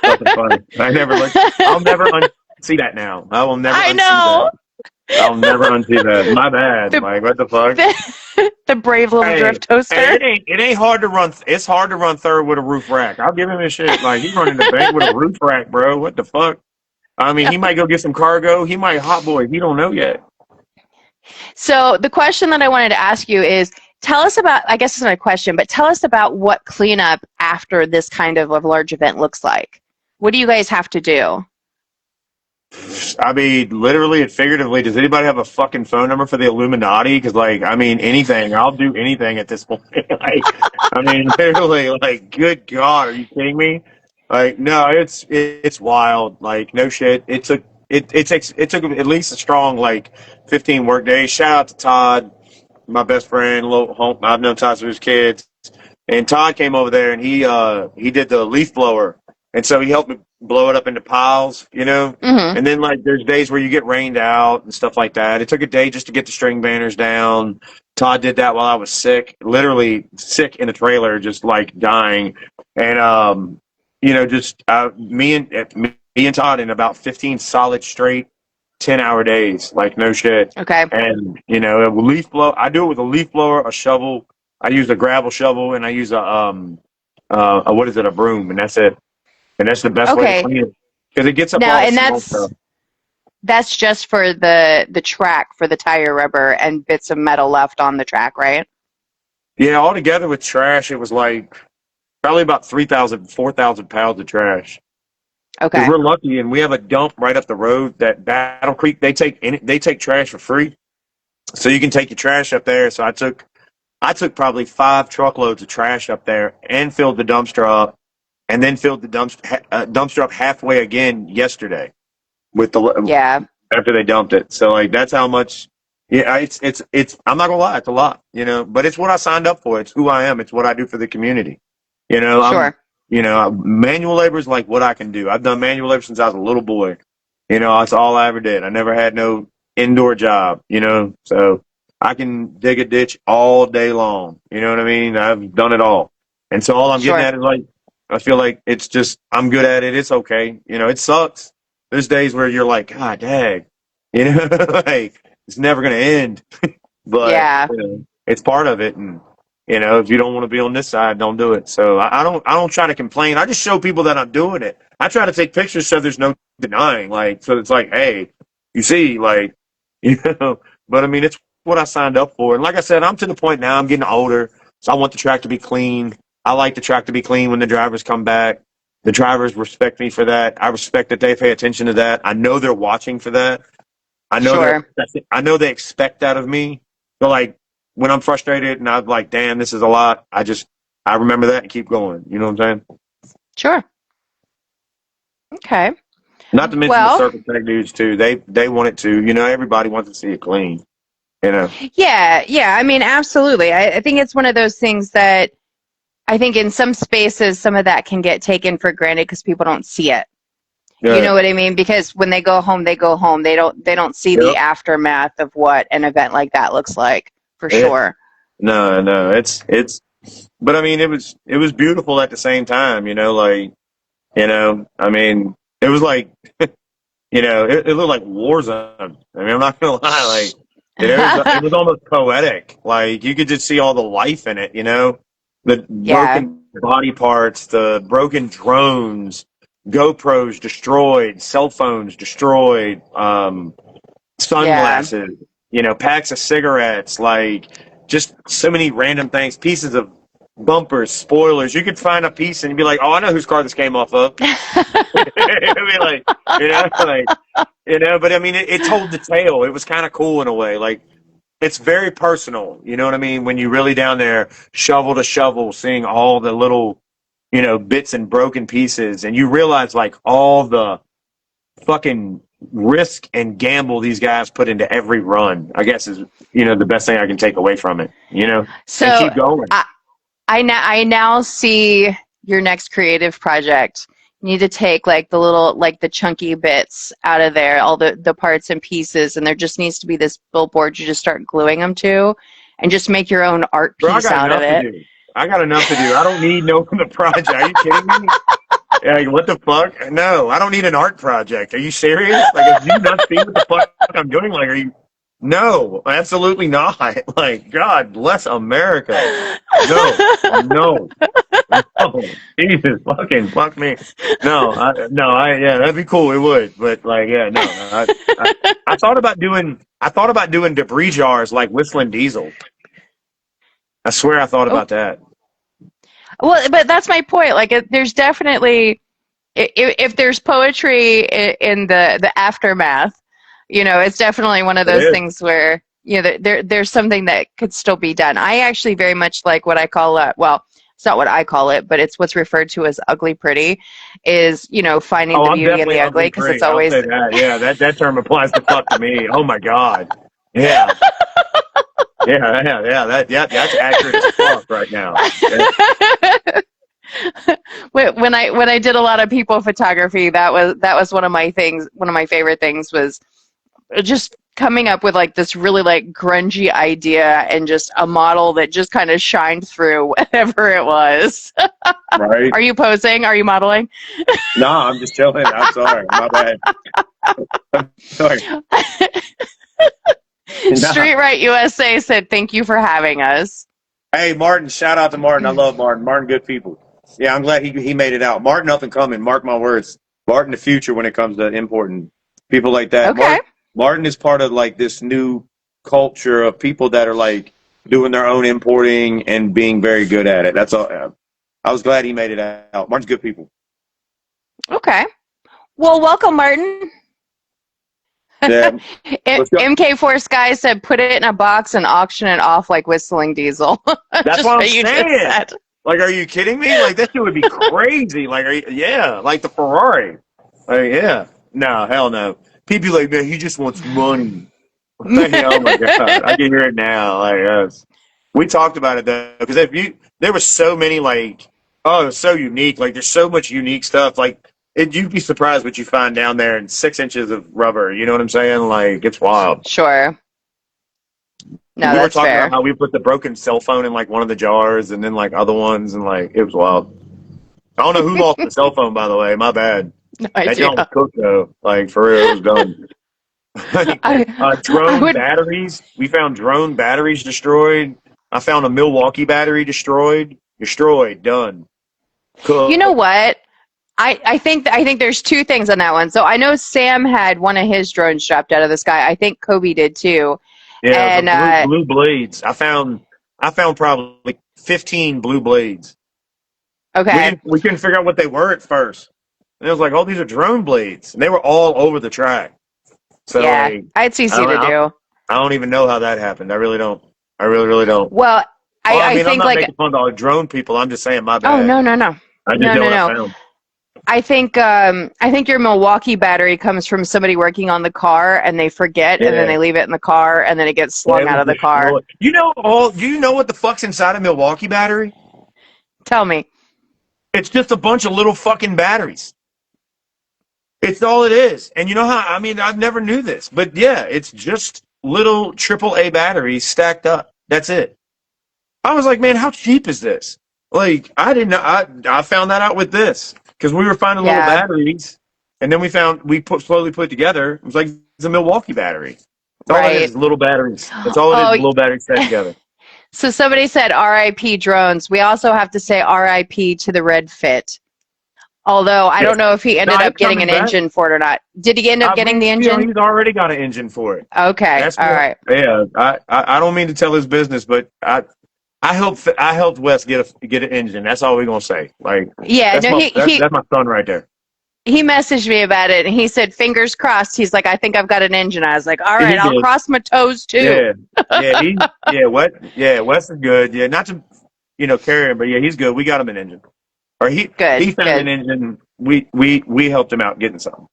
Something funny. I'll never unsee that now. I will never I unsee know. that. I'll never unsee that. My bad. The, Like, what the fuck? the brave little Hey, drift toaster. hey, it ain't hard to run. It's hard to run third with a roof rack. I'll give him his shit. Like, he's running the bank with a roof rack, bro. What the fuck? I mean, he might go get some cargo. He might hot boy. He don't know yet. So the question that I wanted to ask you is, tell us about, I guess it's not a question, but tell us about what cleanup after this kind of a large event looks like. What do you guys have to do? I mean, literally and figuratively, does anybody have a fucking phone number for the Illuminati? Because, like, I mean, anything. I'll do anything at this point. Like, I mean, literally, like, good God, are you kidding me? Like, no, it's wild. Like, no shit. It took at least a strong, like, 15 work days. Shout out to Todd, my best friend. I've known Todd since he was kids. And Todd came over there and he did the leaf blower. And so he helped me blow it up into piles, Mm-hmm. And then like there's days where you get rained out and stuff like that. It took a day just to get the string banners down. Todd did that while I was sick, literally sick in a trailer, just like dying. And just me and Todd in about 15 solid straight 10-hour days, like no shit. Okay. And a leaf blow. I do it with a leaf blower, a shovel. I use a gravel shovel, and I use a what is it, a broom, and that's it. And that's the best way to Okay. clean it because it gets up Now, all the and small stuff. that's just for the track, for the tire rubber and bits of metal left on the track, right? Yeah, altogether with trash, it was like probably about 3,000, 4,000 pounds of trash. Because Okay. we're lucky, and we have a dump right up the road. That Battle Creek, they take trash for free, so you can take your trash up there. So I took probably 5 truckloads of trash up there and filled the dumpster up, and then filled the dumpster up halfway again yesterday with the Yeah. after they dumped it. So like that's how much. Yeah, it's. I'm not gonna lie, it's a lot, but it's what I signed up for. It's who I am. It's what I do for the community. Sure. Manual labor is like what I can do. I've done manual labor since I was a little boy. That's all I ever did. I never had no indoor job. So I can dig a ditch all day long. You know what I mean? I've done it all, and so all I'm Sure. getting at is like I feel like it's just I'm good at it. It's okay. It sucks. There's days where you're like, God dang, like it's never gonna end. But Yeah. it's part of it, and if you don't want to be on this side, don't do it. So I don't try to complain. I just show people that I'm doing it. I try to take pictures so there's no denying. Like so, it's like, hey, you see, like But I mean, it's what I signed up for. And like I said, I'm to the point now. I'm getting older, so I want the track to be clean. I like the track to be clean when the drivers come back. The drivers respect me for that. I respect that they pay attention to that. I know they're watching for that. Sure. I know they expect that of me. So like when I'm frustrated and I'm like, damn, this is a lot. I remember that and keep going. You know what I'm saying? Sure. Okay. Not to mention the Well, circle tech dudes too. They want it too. Everybody wants to see it clean. yeah. I mean, absolutely. I think it's one of those things that I think in some spaces, some of that can get taken for granted because people don't see it. Yeah. You know what I mean? Because when they go home, they go home. They don't see the Yep. aftermath of what an event like that looks like, for Yeah. sure. No, it's. But I mean, it was beautiful at the same time. I mean, it was like, it looked like war zone. I mean, I'm not gonna lie, like it was almost poetic. Like you could just see all the life in it. The Yeah. broken body parts, the broken drones, GoPros destroyed, cell phones destroyed, Yeah. sunglasses, packs of cigarettes, like just so many random things, pieces of bumpers, spoilers. You could find a piece and you'd be like, oh, I know whose car this came off of. It'd be like, but I mean, it told the tale. It was kind of cool in a way. Like, it's very personal. You know what I mean? When you really down there, shovel to shovel, seeing all the little, bits and broken pieces, and you realize like all the fucking risk and gamble these guys put into every run, I guess is, the best thing I can take away from it, and So keep going. I now see your next creative project. You need to take like the little, like the chunky bits out of there, all the parts and pieces, and there just needs to be this billboard you just start gluing them to, and just make your own art Bro, I piece got out of enough to it. do. I got enough to do. I don't need no project. Are you kidding me? Like, what the fuck? No, I don't need an art project. Are you serious? Like, have you not seen what the fuck I'm doing? Like, are you? No, absolutely not. Like, God bless America. No, no, no. Jesus, fuck me. No, yeah, that'd be cool. It would, but like, yeah, no. I thought about doing debris jars like Whistling Diesel. I swear, I thought Oh, about that. well, but that's my point. Like, there's definitely, if there's poetry in the aftermath, it's definitely one of It those is. things where there's something that could still be done. I actually very much like what I call well, it's not what I call it, but it's what's referred to as ugly pretty, is finding Oh, the I'm beauty in definitely the ugly, ugly because it's pretty. I'll always say that. Yeah, that term applies to fuck to me. Oh my God. Yeah. Yeah. That's accurate as fuck right now. Yeah. when I did a lot of people photography, that was one of my things. One of my favorite things was just coming up with like this really like grungy idea and just a model that just kind of shined through whatever it was. Right. Are you posing? Are you modeling? No, I'm just chilling. I'm sorry. My bad. I'm sorry. Nah. Street Right USA said, "Thank you for having us." Hey, Martin. Shout out to Martin. I love Martin. Martin, good people. Yeah, I'm glad he made it out. Martin up and coming. Mark my words. Martin the future when it comes to importing people like that. Okay. Martin is part of like this new culture of people that are like doing their own importing and being very good at it. That's all. I was glad he made it out. Martin's good people. Okay. Well, welcome, Martin. Yeah, let's go. MK4 Sky said, "Put it in a box and auction it off like Whistling Diesel." That's Just what I'm what you just saying. said. Like, are you kidding me? Like, that shit would be crazy. Like, yeah, like the Ferrari. Like, yeah. No, hell no. People like, man, he just wants money. Like, oh my God. I can hear it now. Like, yes. We talked about it though, because there was so many, like, oh, it was so unique. Like, there's so much unique stuff. Like, you'd be surprised what you find down there in 6 inches of rubber. You know what I'm saying? Like, it's wild. Sure. No, We were that's talking about fair. how we put the broken cell phone in like one of the jars and then like other ones, and like it was wild. I don't know who lost the cell phone, by the way. My bad. No That joint was idea. cooked though. Like, for real, it was done. I Drone would. batteries. We found drone batteries destroyed. I found a Milwaukee battery destroyed. Destroyed. Done. You know Cooked. what? I think there's two things on that one. So I know Sam had one of his drones dropped out of the sky. I think Kobe did too. Yeah, the And blue blades. I found probably 15 blue blades. okay, We couldn't figure out what they were at first. And it was like, oh, these are drone blades, and they were all over the track. So yeah, like, I had I CC don't, to do. I don't even know how that happened. I really don't. I really don't. Well, Well, I I mean, I'm think not like, making fun of all the drone people. I'm just saying my oh bad. no, no, no, I just no, know no, what I no. found. I think your Milwaukee battery comes from somebody working on the car and they forget and then Yeah. they leave it in the car and then it gets Yeah, slung it out was of the car. destroyed. Do you know what the fuck's inside a Milwaukee battery? Tell me. It's just a bunch of little fucking batteries. It's all it is. And you know how, I mean, I've never knew this, but yeah, it's just little AAA batteries stacked up. That's it. I was like, man, how cheap is this? Like, I didn't know. I found that out with this because we were finding little Yeah, batteries, and then slowly put it together. It was like it's a Milwaukee battery. That's all it right. is little batteries. That's all it is, Oh, little batteries stacked together. so somebody said RIP drones. We also have to say RIP to the red fit. Although I Yeah. don't know if he No, ended it's up getting coming an back. engine for it or not. Did he end up getting the engine? He's already got an engine for it. Okay, That's all what. right. Yeah, I don't mean to tell his business, but I helped Wes get an engine. That's all we're gonna say. Like Yeah, no, that's my son right there. he messaged me about it and he said, fingers crossed. He's like, I think I've got an engine. I was like, all right, He I'll did. cross my toes too. Yeah, Wes is good. Yeah, not to carry him, but yeah, he's good. We got him an engine, or Good, he found an good. engine. We helped him out getting something.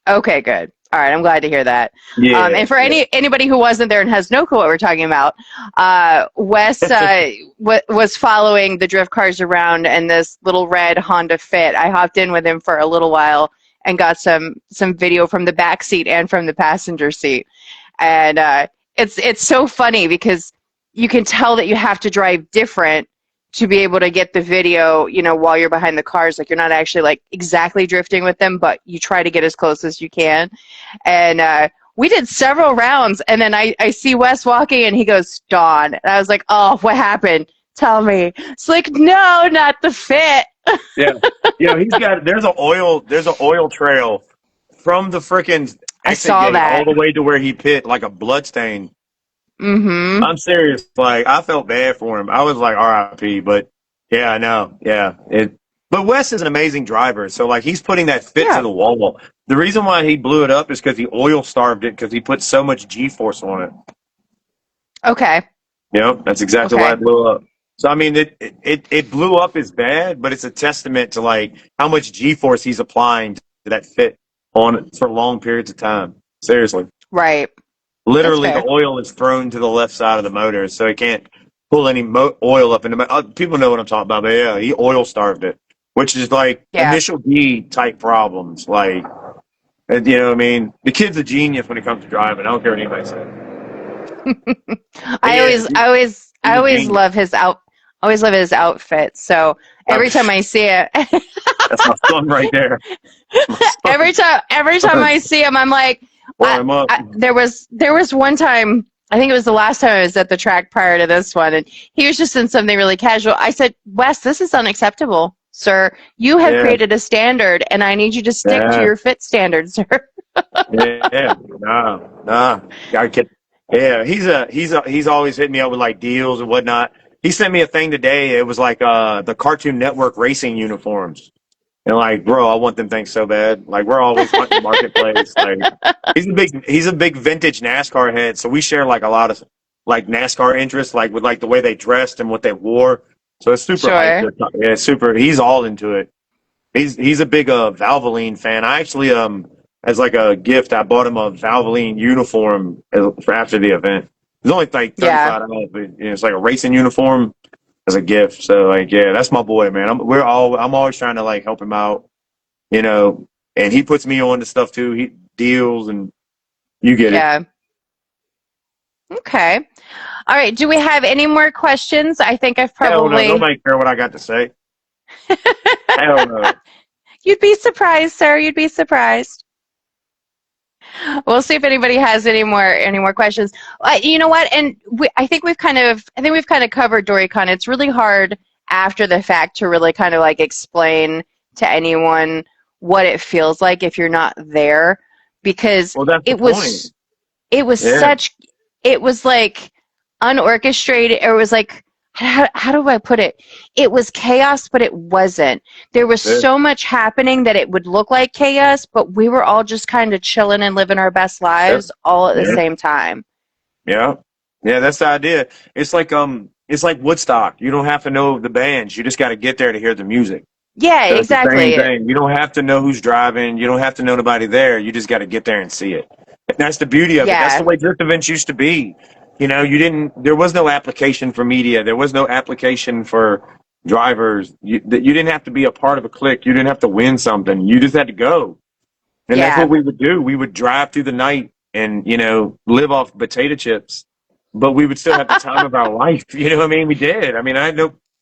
Okay, good. All right, I'm glad to hear that. Yeah, And for yeah. anybody who wasn't there and has no clue what we're talking about, Wes was following the drift cars around in this little red Honda Fit. I hopped in with him for a little while and got some video from the back seat and from the passenger seat. And it's so funny because you can tell that you have to drive different to be able to get the video, while you're behind the cars. Like, you're not actually like exactly drifting with them, but you try to get as close as you can. And we did several rounds, and then I see Wes walking, and he goes, Dawn. And I was like, oh, what happened? Tell me. It's like, no, not the Fit. Yeah, there's an oil trail from the frickin' I exit saw gate all that. the way to where he pit, like a blood stain. Mm-hmm. I'm serious. Like, I felt bad for him. I was like, R.I.P. But yeah, I know. Yeah. But Wes is an amazing driver. So, like, he's putting that fit to Yeah. the wall. The reason why he blew it up is because he oil starved it because he put so much G force on it. Okay. That's exactly why Okay. it blew up. So, I mean, it blew up is bad, but it's a testament to, like, how much G force he's applying to that fit on for long periods of time. Seriously. Right. That's Literally, the fair. oil is thrown to the left side of the motor, so it can't pull any oil up in the motor. People know what I'm talking about, but yeah, he oil starved it, which is like Yeah. initial D type problems. Like, you know what I mean? The kid's a genius when it comes to driving. I don't care what anybody says. But I yeah, always, I always, I he's a always genius. love his always love his outfit. So every time I see it, That's my son right there. My every time son. I see him, I'm like, Warm him up. there was one time, I think it was the last time I was at the track prior to this one, and he was just in something really casual. I said, Wes, this is unacceptable, sir. You have Yeah, created a standard, and I need you to stick to yeah, your fit standard, sir. yeah. Nah. Gotta get. Yeah, he's always hitting me up with like deals and whatnot. He sent me a thing today. It was like the Cartoon Network racing uniforms. And like, bro, I want them things so bad. Like, we're always hunting the marketplace. Like, he's a big vintage NASCAR head, so we share like a lot of like NASCAR interests, like with like the way they dressed and what they wore. So it's super hyped. Sure. Yeah, it's super. He's all into it. He's a big Valvoline fan. I actually as like a gift, I bought him a Valvoline uniform for after the event. It's only like Yeah. $35, but it's like a racing uniform as a gift. So like, yeah, that's my boy, man. I'm always trying to like help him out, you know, and he puts me on to stuff too. He deals and you get it. Yeah. Okay. All right. Do we have any more questions? I think I've Hell no, probably. nobody care what I got to say. Hell no. You'd be surprised, sir. You'd be surprised. We'll see if anybody has any more questions. You know what? And I think we've kind of covered Doricon. It's really hard after the fact to really kind of like explain to anyone what it feels like if you're not there, because Well, that's the it point. was it was Yeah, such it was like unorchestrated. It was like, how do I put it? It was chaos, but it wasn't. There was yeah, so much happening that it would look like chaos, but we were all just kind of chilling and living our best yeah, lives all at the yeah, same time. yeah. Yeah, that's the idea. It's like Woodstock. You don't have to know the bands. You just got to get there to hear the music. Yeah, So it's the same exactly. thing. You don't have to know who's driving. You don't have to know nobody there. You just got to get there and see it. And that's the beauty of it. That's the Yeah, way drift events used to be. There was no application for media. There was no application for drivers. You didn't have to be a part of a clique. You didn't have to win something. You just had to go. And that's what yeah, we would do. We would drive through the night and, live off potato chips, but we would still have the time of our life. You know what I mean? We did. I mean,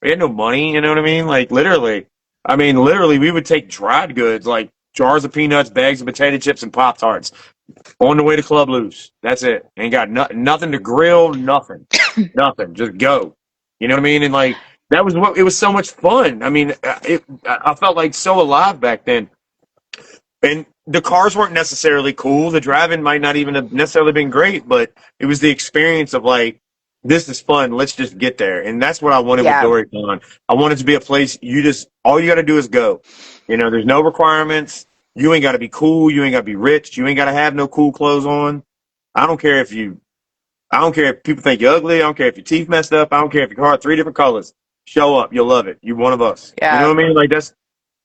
we had no money. You know what I mean? Like literally. I mean, literally, we would take dried goods like jars of peanuts, bags of potato chips, and Pop Tarts on the way to Club Loose. That's it. Ain't got nothing to grill, nothing. Nothing. Just go. You know what I mean? And like, That was what it was so much fun. I mean, I felt like so alive back then. And the cars weren't necessarily cool. The driving might not even have necessarily been great, but it was the experience of like, this is fun. Let's just get there. And that's what I wanted with Yeah. Doricon. I wanted to be a place all you got to do is go. You know, there's no requirements. You ain't got to be cool. You ain't got to be rich. You ain't got to have no cool clothes on. I don't care if you, I don't care if people think you're ugly. I don't care if your teeth messed up. I don't care if your car 3 different colors. Show up. You'll love it. You're one of us. You know Yeah. what I mean? Like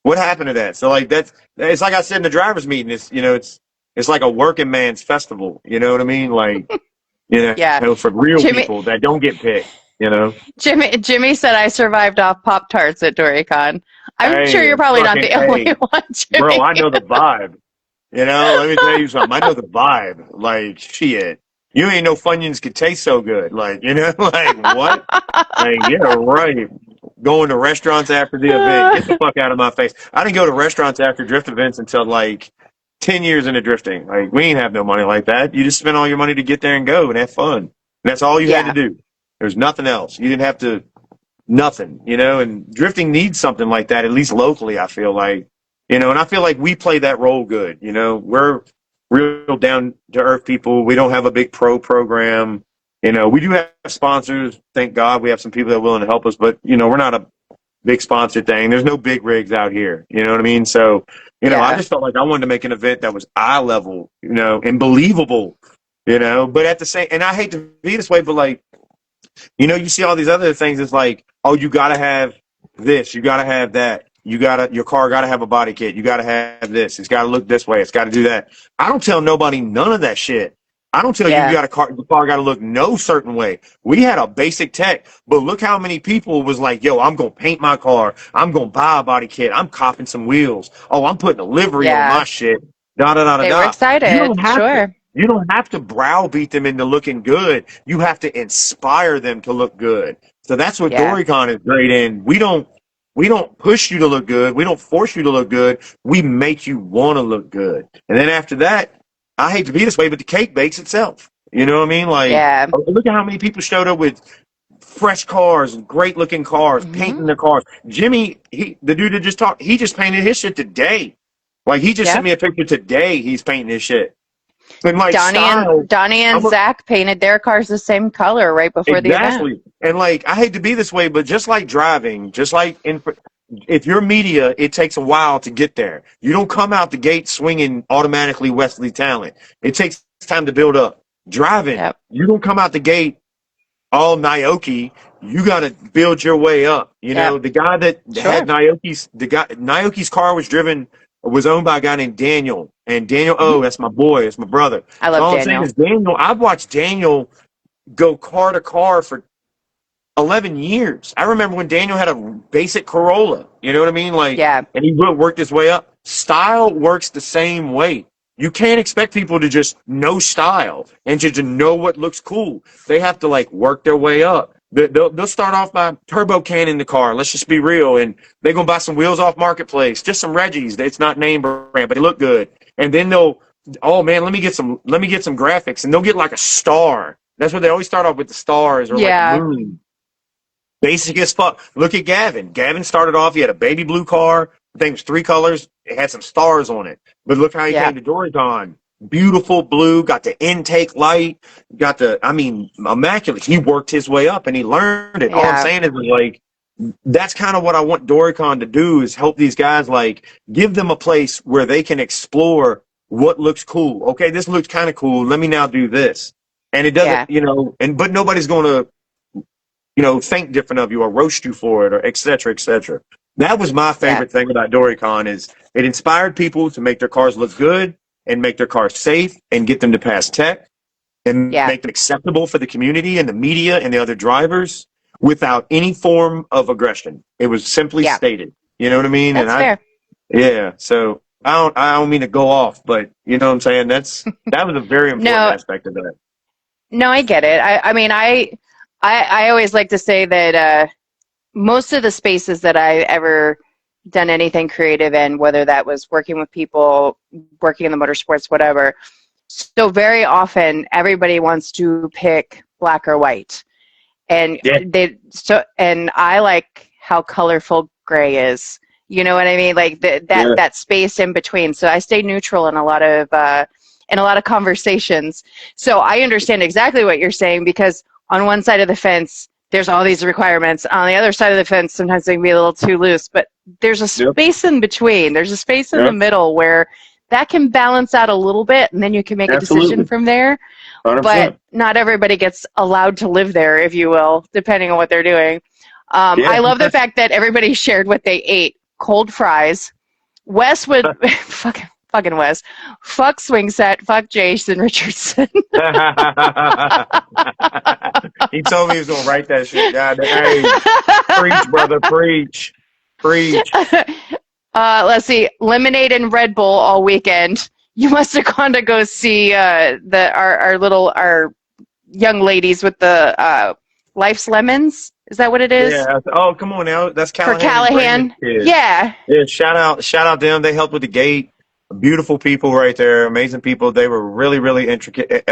what happened to that? So like it's like I said in the drivers meeting. It's like a working man's festival. You know what I mean? Like Yeah. for real Jimmy people that don't get picked. You know, Jimmy said I survived off Pop-Tarts at Doricon. I'm sure hey, you're probably not fucking the only hey, one, bro, Jimmy. I know the vibe. You know, let me tell you something. I know the vibe. Like shit, you ain't know Funyuns could taste so good. Like like what? Like yeah, right. Going to restaurants after the event. Get the fuck out of my face. I didn't go to restaurants after drift events until like 10 years into drifting. Like we ain't have no money like that. You just spent all your money to get there and go and have fun. And that's all you had to Yeah. do. There's nothing else. You didn't have to nothing, and drifting needs something like that, at least locally, I feel like. And I feel like we play that role good. We're real down to earth people. We don't have a big pro program. We do have sponsors. Thank God we have some people that are willing to help us, but we're not a big sponsor thing. There's no big rigs out here. You know what I mean? So, I Yeah. just felt like I wanted to make an event that was eye level, and believable, but at the same, and I hate to be this way, but like, you see all these other things. It's like, oh, you got to have this. You got to have that. Your car got to have a body kit. You got to have this. It's got to look this way. It's got to do that. I don't tell nobody none of that shit. I don't tell you Yeah. the car got to look no certain way. We had a basic tech, but look how many people was like, yo, I'm going to paint my car. I'm going to buy a body kit. I'm copping some wheels. Oh, I'm putting a livery on Yeah. my shit. Da, da, da, da, They were da. You don't excited. have to. Sure. You don't have to browbeat them into looking good. You have to inspire them to look good. So that's what Yeah. Doricon is great in. We don't push you to look good. We don't force you to look good. We make you want to look good. And then after that, I hate to be this way, but the cake bakes itself. You know what I mean? Like, Yeah. look at how many people showed up with fresh cars, great looking cars, Hmm. painting their cars. Jimmy, the dude that just talked, he just painted his shit today. Like, he just sent Yep. me a picture today. He's painting his shit. But like Donnie style, and Donnie and I'm a, Zach painted their cars the same color right before the event. exactly. And like, I hate to be this way, but just like driving, just like if you're media, it takes a while to get there. You don't come out the gate swinging automatically Wesley talent. It takes time to build up. Driving, Yep. you don't come out the gate all Naoki. You got to build your way up. Yep. The guy that had Sure. Naoki's car was owned by a guy named Daniel. And Daniel, Hmm. oh, that's my boy. That's my brother. I So love all I'm saying Daniel. is Daniel, I've watched Daniel go car to car for 11 years. I remember when Daniel had a basic Corolla. You know what I mean? Like, Yeah. and he worked his way up. Style works the same way. You can't expect people to just know style and to know what looks cool. They have to like work their way up. They'll start off by turbo canning the car. Let's just be real. And they're going to buy some wheels off Marketplace, just some Reggies. It's not name brand, but they look good. And then oh man, let me get some graphics. And they'll get like a star. That's what they always start off with, the stars or like a Yeah. moon. Basic as fuck. Look at Gavin. Gavin started off, he had a baby blue car. The thing was 3 colors. It had some stars on it. But look how he Yeah. came to Doricon. Beautiful blue, got the intake light, immaculate. He worked his way up and he learned it. All I'm Yeah. saying is like, that's kind of what I want Doricon to do, is help these guys, like, give them a place where they can explore what looks cool. Okay, this looks kind of cool. Let me now do this. And it doesn't, Yeah. but nobody's going to, think different of you or roast you for it or et cetera, et cetera. That was my Yeah. favorite thing about Doricon, is it inspired people to make their cars look good and make their cars safe and get them to pass tech and Yeah. make them acceptable for the community and the media and the other drivers without any form of aggression. It was simply Yeah. stated. You know what I mean? That's fair. Yeah. So I don't mean to go off, but you know what I'm saying? That was a very important No, aspect of that. no, I get it. I mean, I always like to say that most of the spaces that I ever done anything creative in, whether that was working with people, working in the motorsports, whatever. So very often everybody wants to pick black or white. and Yeah. and I like how colorful gray is. You know what I mean? Like Yeah. that space in between. So I stay neutral in a lot of conversations. So I understand exactly what you're saying, because on one side of the fence there's all these requirements. On the other side of the fence, sometimes they can be a little too loose, but there's a Yep. space in between. There's a space in the Yep. middle where that can balance out a little bit, and then you can make a decision Absolutely. from there. 100%. But not everybody gets allowed to live there, if you will, depending on what they're doing. Yeah. I love the fact that everybody shared what they ate. Cold fries. Wes would fucking Wes. Fuck swing set. Fuck Jason Richardson. He told me he was gonna write that shit down. Hey, preach, brother, preach, preach. Let's see. Lemonade and Red Bull all weekend. You must have gone to go see our young ladies with the Life's Lemons. Is that what it is? Yeah. Oh, come on now. That's For Callahan and Brandon's Callahan. kids. Yeah. Yeah. Shout out them. They helped with the gate. Beautiful people right there. Amazing people. They were really, really intricate.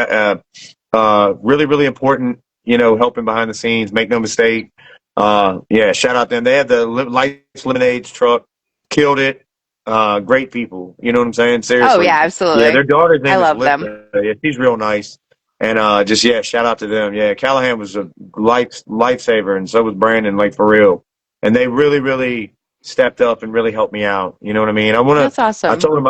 Really, really important. You know, helping behind the scenes. Make no mistake. Yeah. Shout out them. They had the Life's Lemonades truck. Killed it. Great people. You know what I'm saying? Seriously. Oh yeah, absolutely. Yeah. Their daughter's I name is love them. Lisa. Yeah, she's real nice. And just yeah, shout out to them. Yeah, Callahan was a lifesaver, and so was Brandon. Like for real, and they really, really stepped up and really helped me out. You know what I mean? That's I awesome. told them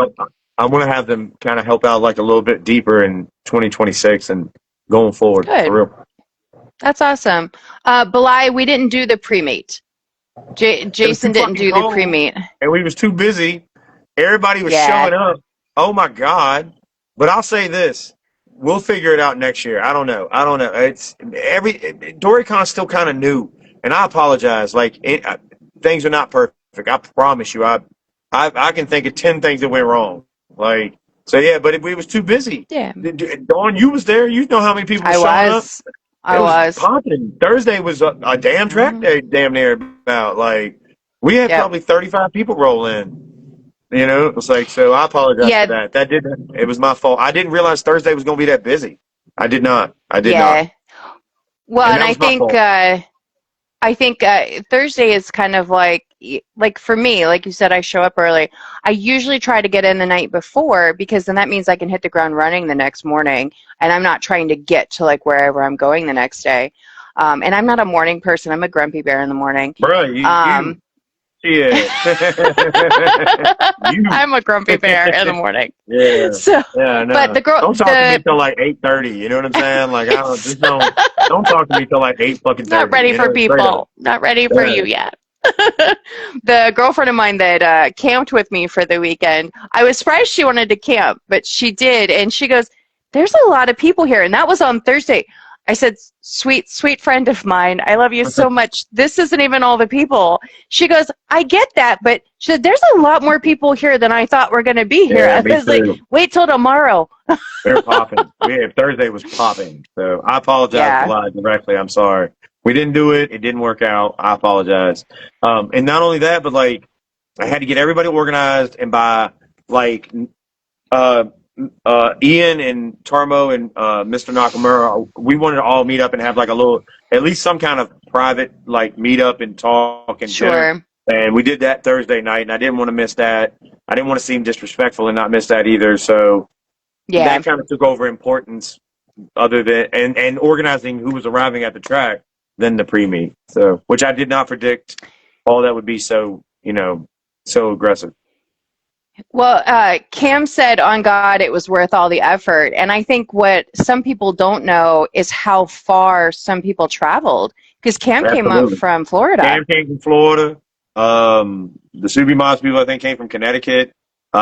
I want to have them kind of help out like a little bit deeper in 2026 and going forward for Good. real. That's awesome. Belai, we didn't do the pre-meet. It was Jason too didn't fucking do the cold, pre-meet. and we was too busy. Everybody was Yeah. showing up. Oh my god! But I'll say this: we'll figure it out next year. I don't know. It's Doricon's still kind of new, and I apologize. Like things are not perfect. I promise you. I can think of 10 things that went wrong. Like so, yeah. But we was too busy. Yeah. Dawn, you was there. You know how many people were showing up. I It was was. popping. Thursday was a damn track day, damn near about. Like we had Yep. probably 35 people roll in. You know, it was like, so I apologize Yeah. for that. It was my fault. I didn't realize Thursday was going to be that busy. I did not. Yeah. Well, And and that was my fault. I think Thursday is kind of like for me, like you said, I show up early. I usually try to get in the night before, because then that means I can hit the ground running the next morning, and I'm not trying to get to like wherever I'm going the next day. And I'm not a morning person. I'm a grumpy bear in the morning. Bro, you. Yeah. I'm a grumpy bear in the morning. Yeah. So, yeah, no. but don't talk to me till like 8:30. You know what I'm saying? Like don't talk to me till like 8 fucking 30. Not ready for people. Not ready for you yet. The girlfriend of mine that camped with me for the weekend, I was surprised she wanted to camp, but she did, and she goes, "There's a lot of people here," and that was on Thursday. I said, sweet friend of mine, I love you so much. This isn't even all the people. She goes, I get that, but she said, there's a lot more people here than I thought were going to be here. Yeah, I was like, wait till tomorrow. They're popping. Thursday was popping. So I apologize for lying directly. I'm sorry. We didn't do it. It didn't work out. I apologize. And not only that, but like I had to get everybody organized, and by like Ian and Tarmo and Mr. Nakamura, we wanted to all meet up and have like a little, at least some kind of private like meet up and talk and dinner. And we did that Thursday night, and I didn't want to miss that. I didn't want to seem disrespectful and not miss that either. So that kind of took over importance, other than and organizing who was arriving at the track than the pre-meet. So, which I did not predict all that would be so aggressive. Well, Cam said, on God, it was worth all the effort. And I think what some people don't know is how far some people traveled. Because Cam came up from Florida. Cam came from Florida. The Subi Mods people, I think, came from Connecticut. We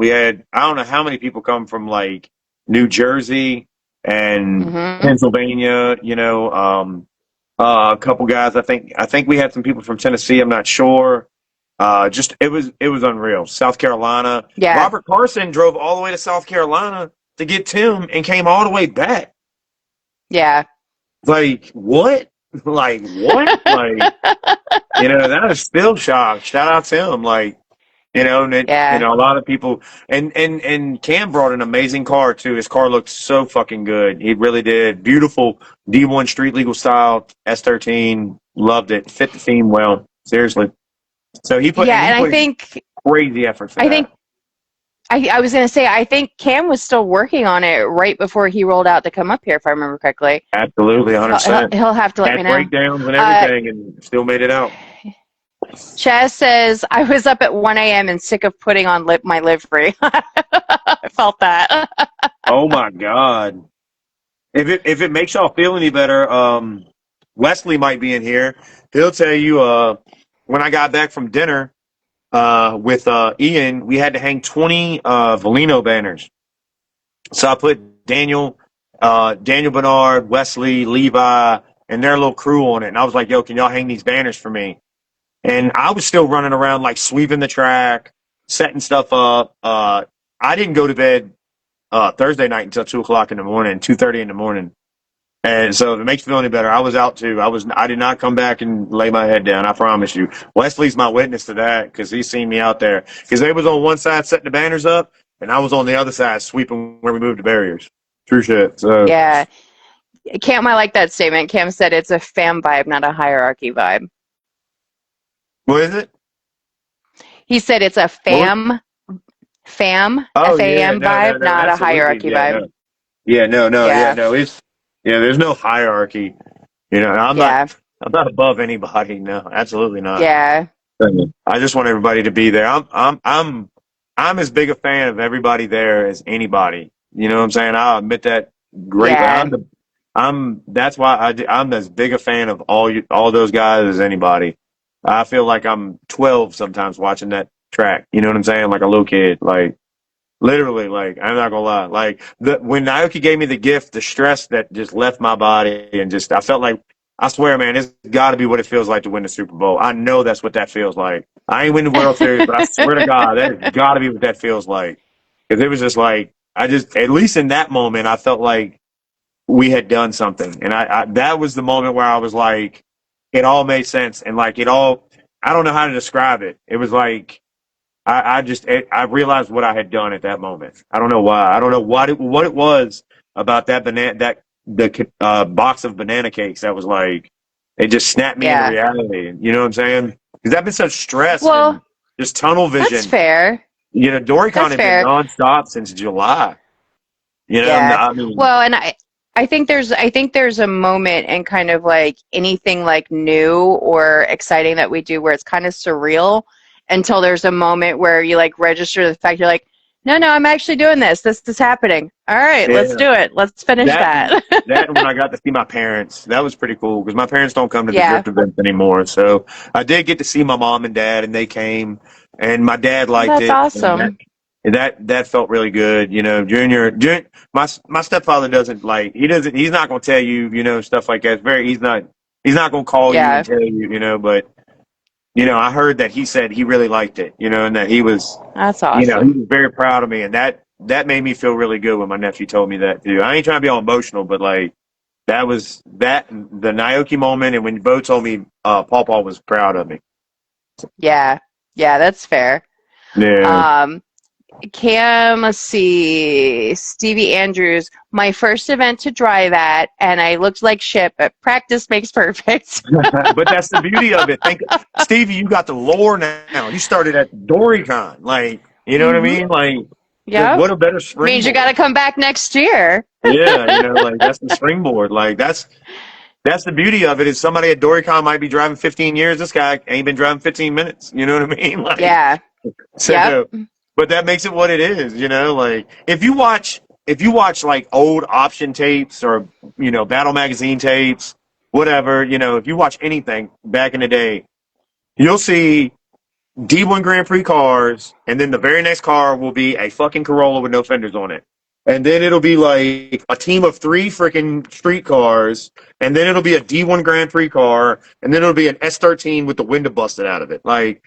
had, I don't know how many people come from, like, New Jersey and Pennsylvania, a couple guys. I think we had some people from Tennessee. I'm not sure. It was unreal. South Carolina. Yeah. Robert Carson drove all the way to South Carolina to get Tim and came all the way back. Yeah. Like what? Like what? Like that is still shock. Shout out to him. Like Yeah. A lot of people, and Cam brought an amazing car too. His car looked so fucking good. He really did. Beautiful D1 street legal style S13. Loved it. Fit the theme well. Seriously. So he Yeah, and I put think crazy effort for I think that. I was going to say, I think Cam was still working on it right before he rolled out to come up here, if I remember correctly. Absolutely, He'll, he'll, 100%. he'll have to let me Had know. breakdowns and Uh, everything, and still made it out. Chaz says, I was up at 1 a.m. and sick of putting on my livery. I felt that. Oh my God! If it makes y'all feel any better, Wesley might be in here. He'll tell you. When I got back from dinner, with Ian, we had to hang 20 Volino banners. So I put Daniel Bernard, Wesley, Levi, and their little crew on it. And I was like, yo, can y'all hang these banners for me? And I was still running around like sweeping the track, setting stuff up. I didn't go to bed Thursday night until 2 o'clock in the morning, 2:30 in the morning. And so if it makes you feel any better, I was out too. I did not come back and lay my head down. I promise you. Wesley's my witness to that because he's seen me out there. Because they was on one side setting the banners up, and I was on the other side sweeping where we moved the barriers. True shit. So Yeah. Cam, I like that statement. Cam said it's a fam vibe, not a hierarchy vibe. what is it? He said it's a What was, oh yeah, FAM no, vibe, not a absolutely, hierarchy yeah, vibe. no, yeah, no, yeah, Yeah. no. It's there's no hierarchy. Yeah. I'm not above anybody. No, absolutely not. Yeah. I just want everybody to be there. I'm as big a fan of everybody there as anybody. You know what I'm saying? I'll admit that greatly. Yeah. That's why I'm as big a fan of all those guys as anybody. I feel like I'm 12 sometimes watching that track. You know what I'm saying? Like a little kid. Like literally, like I'm not gonna lie. Like when Naoki gave me the gift, the stress that just left my body and just I felt like I swear, man, it's got to be what it feels like to win the Super Bowl. I know that's what that feels like. I ain't win the World Series, but I swear to God, that has got to be what that feels like. Because it was just like I just, at least in that moment, I felt like we had done something, and I that was the moment where I was like, it all made sense, and like it all. I don't know how to describe it. It was like I realized what I had done at that moment. I don't know why. I don't know what it was about the box of banana cakes that was like it just snapped me into Yeah. reality. You know what I'm saying? Because I've been such stress and Well, just tunnel that's vision. fair. Doricon That's had been fair. nonstop since July. Yeah. I mean, Well, and I think there's a moment in kind of like anything like new or exciting that we do where it's kind of surreal until there's a moment where you like register the fact you're like, no, I'm actually doing this. This is happening. All right, let's yeah. do it. Let's finish That that. that when I got to see my parents, that was pretty cool because my parents don't come to the Yeah. drift events anymore. So I did get to see my mom and dad, and they came, and my dad liked That's it, and that awesome. that felt really good. My stepfather doesn't like he's not going to tell you stuff like that. He's not going to call you and Yeah. tell you but I heard that he said he really liked it, and that That's he awesome. was very proud of me, and that made me feel really good when my nephew told me that too. I ain't trying to be all emotional, but like the Naoki moment, and when Bo told me Paw was proud of me. Yeah. Yeah, that's fair. Yeah. Um, Cam, let's see. Stevie Andrews, my first event to drive at, and I looked like shit, but practice makes perfect. But that's the beauty of it. Stevie, you got the lore now. You started at Doricon. Like, you know what I Mm-hmm. mean? Like, Yep. what a better Means you got to springboard. come back next year. Yeah, like that's the springboard. Like that's the beauty of it is somebody at Doricon might be driving 15 years. This guy ain't been driving 15 minutes. You know what I mean? Like, Yeah. Yep. so, but that makes it what it is. Like if you watch like old option tapes or battle magazine tapes, whatever, if you watch anything back in the day, you'll see D1 Grand Prix cars, and then the very next car will be a fucking Corolla with no fenders on it. And then it'll be like a team of three freaking street cars, and then it'll be a D1 Grand Prix car, and then it'll be an S13 with the window busted out of it. Like,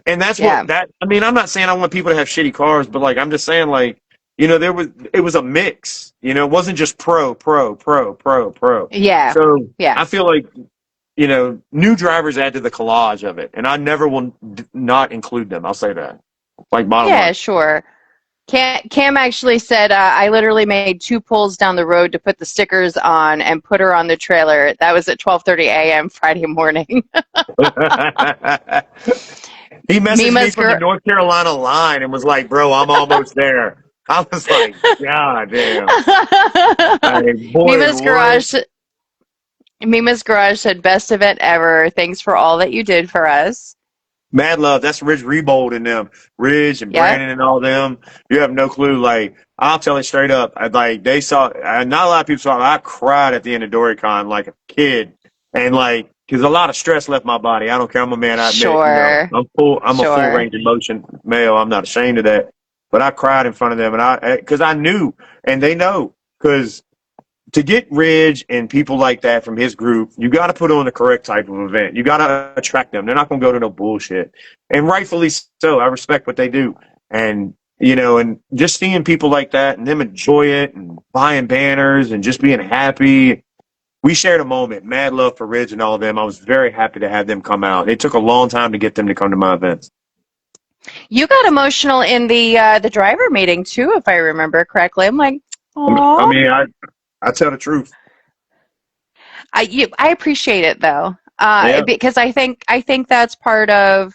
and that's Yeah. I mean, I'm not saying I want people to have shitty cars, but like, I'm just saying, like, it was a mix. It wasn't just pro, pro, pro, pro, pro. Yeah. So Yeah. I feel like new drivers add to the collage of it, and I never will not include them. I'll say that. Like bottom Yeah, line. sure. Cam actually said, I literally made 2 pulls down the road to put the stickers on and put her on the trailer. That was at 12:30 a.m. Friday morning. He messaged me Mima's from the girl. North Carolina line and was like, "Bro, I'm almost there." I was like, "God damn!" Like, boy, Mima's what? garage. Mima's garage said, "Best event ever. Thanks for all that you did for us." Mad love. That's Ridge Rebold and them, Ridge and Yep. Brandon and all them. You have no clue. Like, I'll tell it straight up. Like, they saw. Not a lot of people saw. I cried at the end of Doricon like a kid, and like, because a lot of stress left my body. I don't care. I'm a man. I admit. Sure. I'm full. I'm a full Sure. range of motion male. I'm not ashamed of that. But I cried in front of them, and because I knew, and they know, because to get Ridge and people like that from his group, you got to put on the correct type of event. You got to attract them. They're not going to go to no bullshit. And rightfully so. I respect what they do. And, and just seeing people like that and them enjoy it and buying banners and just being happy. We shared a moment. Mad love for Ridge and all of them. I was very happy to have them come out. It took a long time to get them to come to my events. You got emotional in the driver meeting too, if I remember correctly. I'm like, I oh. mean, I tell the truth. I appreciate it though, Yeah. because I think that's part of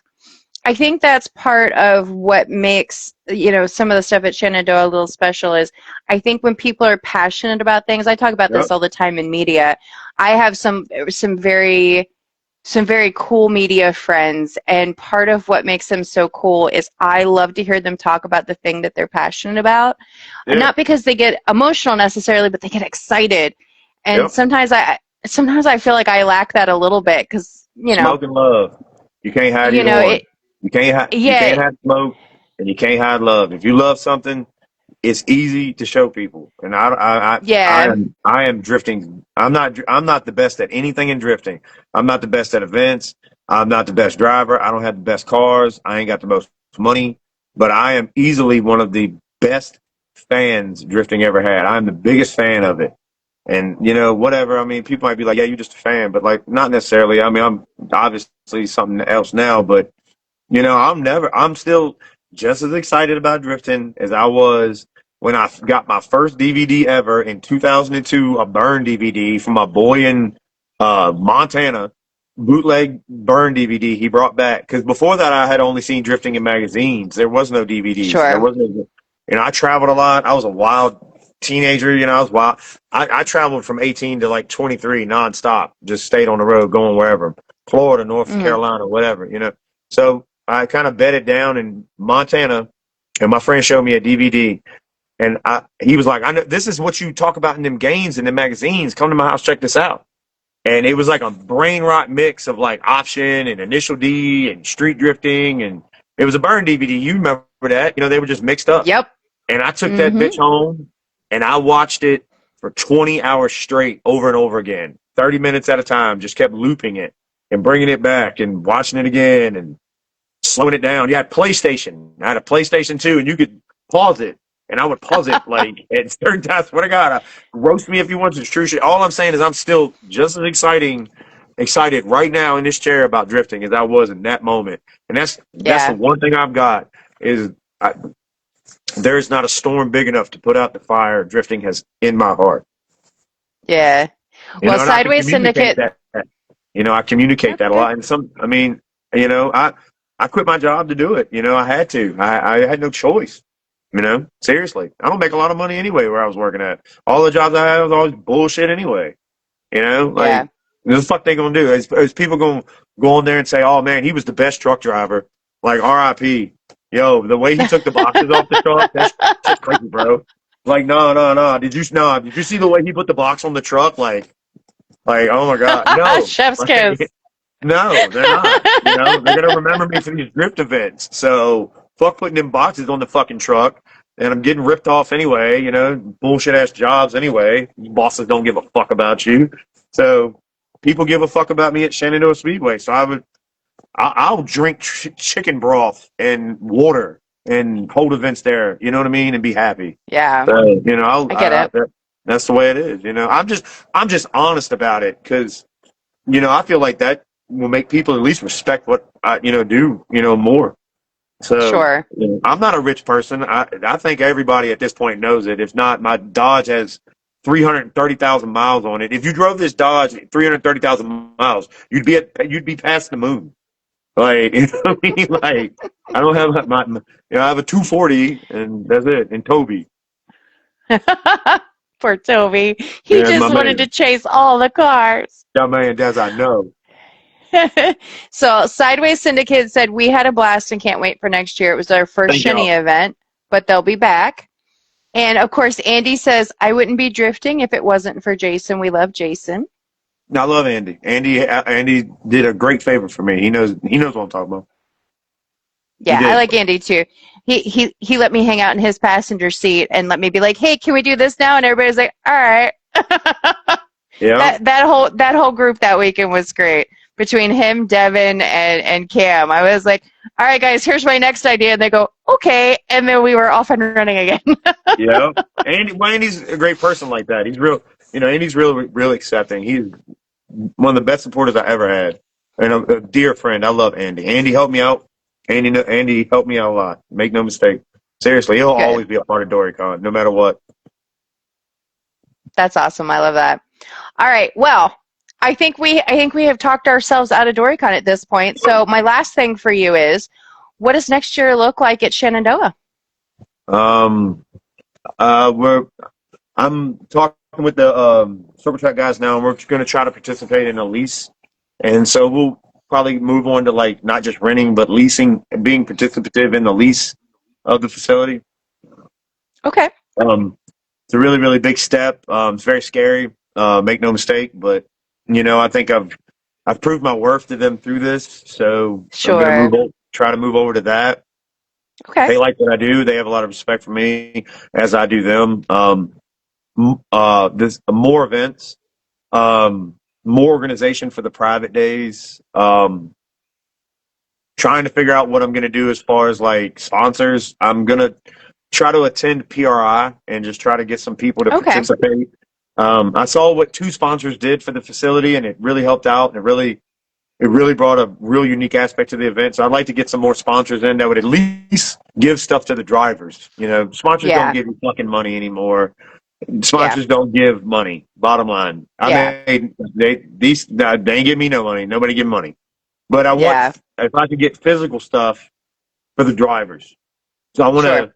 what makes some of the stuff at Shenandoah a little special. Is I think when people are passionate about things, I talk about Yep. this all the time in media. I have some very cool media friends, and part of what makes them so cool is I love to hear them talk about the thing that they're passionate about. Yeah. Not because they get emotional necessarily, but they get excited. And Yep. sometimes I feel like I lack that a little bit because Smoke and love. You can't hide either one. it You can't yeah, hide smoke, and you can't hide love. If you love something, it's easy to show people. And yeah, I am drifting. I'm not the best at anything in drifting. I'm not the best at events. I'm not the best driver. I don't have the best cars. I ain't got the most money, but I am easily one of the best fans drifting ever had. I'm the biggest fan of it. And, whatever. I mean, people might be like, yeah, you're just a fan, but like, not necessarily. I mean, I'm obviously something else now, but, I'm still just as excited about drifting as I was when I got my first DVD ever in 2002, a burn DVD from my boy in Montana, bootleg burn DVD he brought back. Because before that, I had only seen drifting in magazines. There was no DVDs. There sure. wasn't, I traveled a lot. I was a wild teenager, I was wild. I traveled from 18 to like 23 nonstop, just stayed on the road, going wherever, Florida, North Mm. Carolina, whatever. So I kind of bedded down in Montana, and my friend showed me a DVD, and he was like, "I know this is what you talk about in them games and the magazines. Come to my house, check this out." And it was like a brain rot mix of like Option and Initial D and Street Drifting, and it was a burn DVD. You remember that? They were just mixed up. Yep. And I took that Mm-hmm. bitch home and I watched it for 20 hours straight over and over again, 30 minutes at a time, just kept looping it and bringing it back and watching it again and slowing it down. You had PlayStation. I had a PlayStation 2 and you could pause it. And I would pause it like at certain times. Swear to God, roast me if you want to. It's true shit. All I'm saying is I'm still just as excited right now in this chair about drifting as I was in that moment. And that's the Yeah. one thing I've got is there is not a storm big enough to put out the fire drifting has in my heart. Yeah. Well, And I can Sideways communicate Syndicate. that. I communicate that a Okay. lot. And I quit my job to do it. I had to. I had no choice. Seriously. I don't make a lot of money anyway where I was working at. All the jobs I had was always bullshit anyway. Yeah. Like, what the fuck they gonna do? Is people gonna go on there and say, oh man, he was the best truck driver? Like, RIP. Yo, the way he took the boxes off the truck, that's just crazy, bro. Like, no. Did you see the way he put the box on the truck? Like, oh my God, no. Chef's kiss. No, they're not. They're gonna remember me for these drift events. So fuck putting them boxes on the fucking truck. And I'm getting ripped off anyway. Bullshit ass jobs anyway. Bosses don't give a fuck about you. So people give a fuck about me at Shenandoah Speedway. So I'll drink chicken broth and water and hold events there. You know what I mean? And be happy. Yeah. So I get it. that's the way it is. I'm just honest about it because I feel like that will make people at least respect what I do more. So Sure. I'm not a rich person. I think everybody at this point knows it. If not, my Dodge has 330,000 miles on it. If you drove this Dodge 330,000 miles, you'd be past the moon. Like, you know what I mean? Like, I don't have I have a 240 and that's it. And Toby, Poor Toby. He yeah, my just wanted to man, chase all the cars. that man does. I know. So Sideways Syndicate said we had a blast and can't wait for next year. It was our first Thank Shinny y'all. event, but they'll be back. And of course, Andy says I wouldn't be drifting if it wasn't for Jason. We love Jason. I love Andy. Andy did a great favor for me. He knows what I'm talking about. He Yeah, I did. like Andy too. He let me hang out in his passenger seat and let me be like, "Hey, can we do this now?" And everybody's like, "All right." Yeah. That whole group that weekend was great. Between him, Devin, and Cam, I was like, "All right, guys, here's my next idea." And they go, "Okay," and then we were off and running again. Yeah. Andy's a great person like that. He's real, Andy's real accepting. He's one of the best supporters I ever had. And a dear friend. I love Andy. Andy helped me out. Andy helped me out a lot. Make no mistake. Seriously, he'll Good. always be a part of Doricon, no matter what. That's awesome. I love that. All right. Well, I think we have talked ourselves out of Doricon at this point. So my last thing for you is, what does next year look like at Shenandoah? Um, we're I'm talking with the Super Track guys now, and we're going to try to participate in a lease, and so we'll probably move on to like not just renting but leasing and being participative in the lease of the facility. Okay. It's a really big step. It's very scary. Make no mistake, but I think I've proved my worth to them through this, so I'm going to Sure. try to move over to that. Okay. They like what I do. They have a lot of respect for me as I do them. This more events, more organization for the private days. Trying to figure out what I'm going to do as far as like sponsors. I'm going to try to attend PRI and just try to get some people to Okay. participate. I saw what two sponsors did for the facility, and it really helped out. And it really brought a real unique aspect to the event. So I'd like to get some more sponsors in that would at least give stuff to the drivers. Sponsors don't Yeah. give you fucking money anymore. Yeah. Sponsors don't give money. Bottom line, Yeah. they ain't give me no money. Nobody give money. But Yeah. if I could get physical stuff for the drivers. So I want Sure. to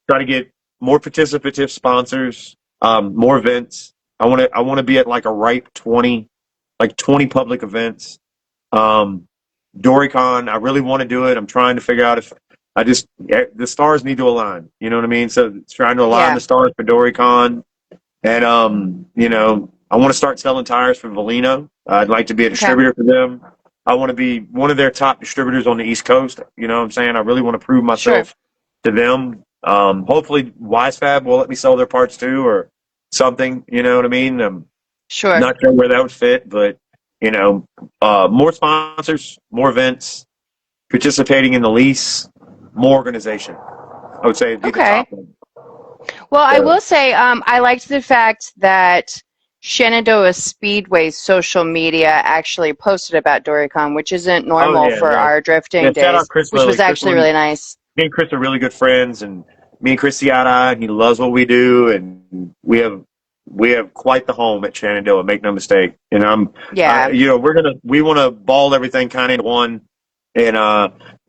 try to get more participative sponsors, more events. I want to be at like a ripe 20, like 20 public events. Um, Doricon, I really want to do it. I'm trying to figure out if the stars need to align. You know what I mean? So it's trying to align Yeah. the stars for Doricon. And, I want to start selling tires for Valino. I'd like to be a Okay. distributor for them. I want to be one of their top distributors on the East Coast. You know what I'm saying? I really want to prove Sure. myself to them. Hopefully, WiseFab will let me sell their parts too or something. You know what I mean? I'm Sure. not sure where that would fit, but, more sponsors, more events, participating in the lease, more organization. I would say it'd be the Okay. top one. Well, I So, will say I liked the fact that Shenandoah Speedway's social media actually posted about Doricon, which isn't oh, normal yeah, for yeah. our Yeah, drifting shout out days, Chris which was Lilly. actually really nice. Me and Chris are really good friends, and me and Chris see eye to eye, and he loves what we do, and we have quite the home at Shenandoah. Make no mistake. Yeah. We want to ball everything kind of into one, and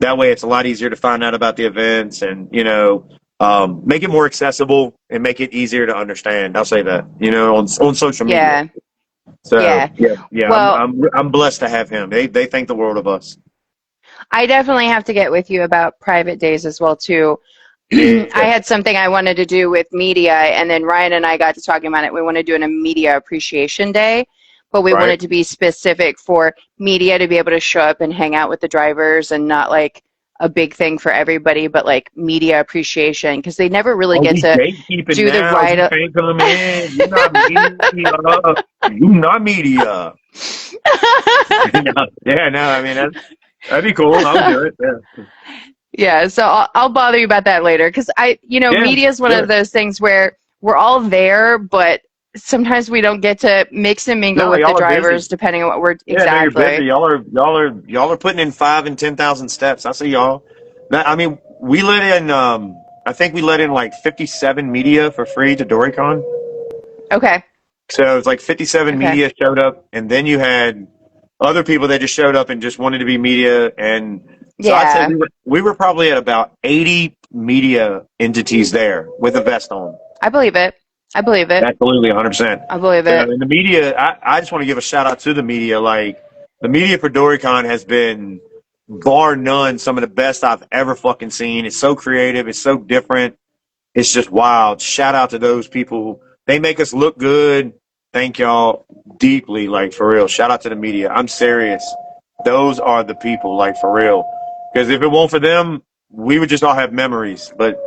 that way it's a lot easier to find out about the events, and make it more accessible and make it easier to understand. I'll say that. On social media. Yeah. So Yeah. yeah. Well, I'm blessed to have him. They think the world of us. I definitely have to get with you about private days as well too. I Yeah. had something I wanted to do with media, and then Ryan and I got to talking about it. We want to do a media appreciation day, but we Right. wanted to be specific for media to be able to show up and hang out with the drivers and not like a big thing for everybody, but like media appreciation because they never really Oh, get we to gatekeeping do the now. right. You can't come in. You're not media. You not media. Yeah, no, I mean that'd be cool. I would do it. Yeah, Yeah, so I'll bother you about that later because yeah, media is one of sure. those things where we're all there, but sometimes we don't get to mix and mingle No, with the y'all are drivers busy. depending on what we're Yeah, no, you're busy. exactly. Y'all are putting in 5,000 and 10,000 steps. I see y'all. I mean, we let in. I think we let in like 57 media for free to Doricon. Okay. So it's like 57 Okay. media showed up, and then you had other people that just showed up and just wanted to be media. And so I'd say Yeah. we were probably at about 80 media entities there with a vest on. I believe it. I believe it. Absolutely, 100%. I believe So it. in the media, I just want to give a shout out to the media. Like the media for Doricon has been, bar none, some of the best I've ever fucking seen. It's so creative. It's so different. It's just wild. Shout out to those people. They make us look good. Thank y'all deeply, like for real. Shout out to the media. I'm serious. Those are the people, like for real. Because if it weren't for them, we would just all have memories. But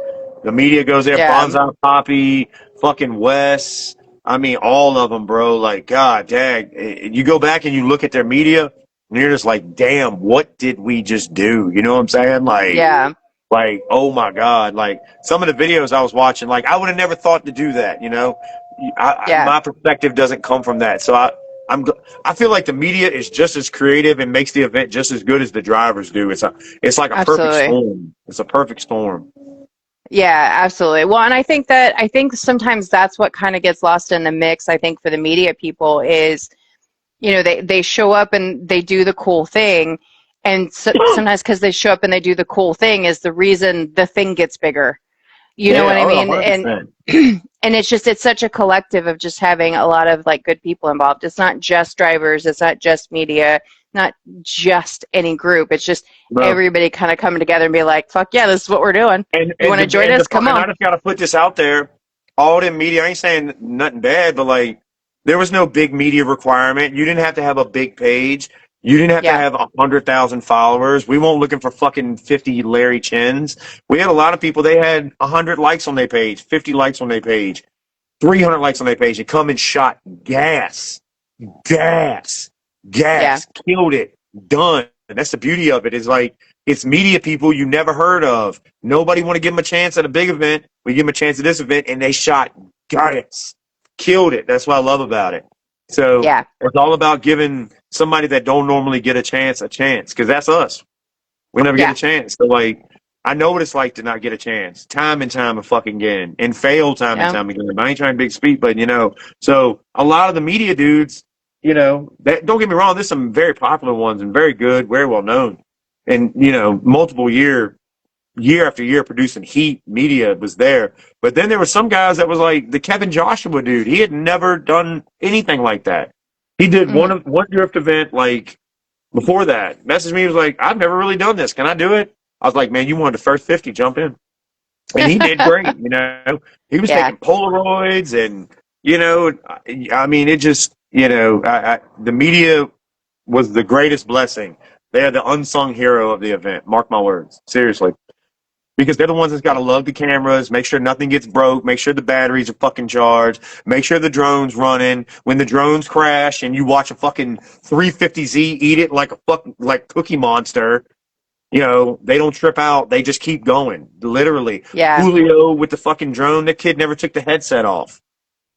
the media goes there. Yeah. Bonsai Poppy, fucking Wes. I mean, all of them, bro. Like, God, dag. You go back and you look at their media, and you're just like, damn, what did we just do? You know what I'm saying? Yeah. Like, oh my God! Like some of the videos I was watching, like I would have never thought to do that. You know, Yeah. my perspective doesn't come from that. So I'm, I feel like the media is just as creative and makes the event just as good as the drivers do. It's like a perfect Absolutely. storm. It's a perfect storm. Yeah, absolutely. Well, and I think sometimes that's what kind of gets lost in the mix. I think for the media people is, they show up and they do the cool thing, and sometimes because they show up and they do the cool thing is the reason the thing gets bigger. You know Yeah, what I oh, mean? 100%. And it's such a collective of just having a lot of like good people involved. It's not just drivers, it's not just media, not just any group. It's just Bro. everybody kind of coming together and be like, fuck yeah, this is what we're doing. You want to join us? Come And I on. just got to put this out there. All the media, I ain't saying nothing bad, but like, there was no big media requirement. You didn't have to have a big page. You didn't have to Yeah. have 100,000 followers. We weren't looking for fucking 50 Larry Chins. We had a lot of people. They had 100 likes on their page, 50 likes on their page, 300 likes on their page, and come and shot gas, gas, Yeah. gas, killed it, done. And that's the beauty of it. Is like it's media people you never heard of. Nobody want to give them a chance at a big event. We give them a chance at this event, and they shot gas, killed it. That's what I love about it. So Yeah. it's all about giving somebody that don't normally get a chance, because that's us. We never get a Yeah. chance. So like, I know what it's like to not get a chance, time and time and fucking again, and fail time and Yeah. time again. I ain't trying to big speak, but so a lot of the media dudes, that don't get me wrong, there's some very popular ones and very good, very well known, and multiple year after year producing heat media was there. But then there were some guys that was like the Kevin Joshua dude. He had never done anything like that. He did Hmm. one drift event like before that. Messaged me, he was like, I've never really done this. Can I do it? I was like, man, you wanted the first 50, jump in. And he did great, He was Yeah. taking Polaroids and, I mean, it just, the media was the greatest blessing. They're the unsung hero of the event. Mark my words. Seriously. Because they're the ones that's got to love the cameras, make sure nothing gets broke, make sure the batteries are fucking charged, make sure the drone's running. When the drones crash and you watch a fucking 350Z eat it like a fucking like Cookie Monster, they don't trip out. They just keep going. Literally. Yeah. Julio with the fucking drone, that kid never took the headset off.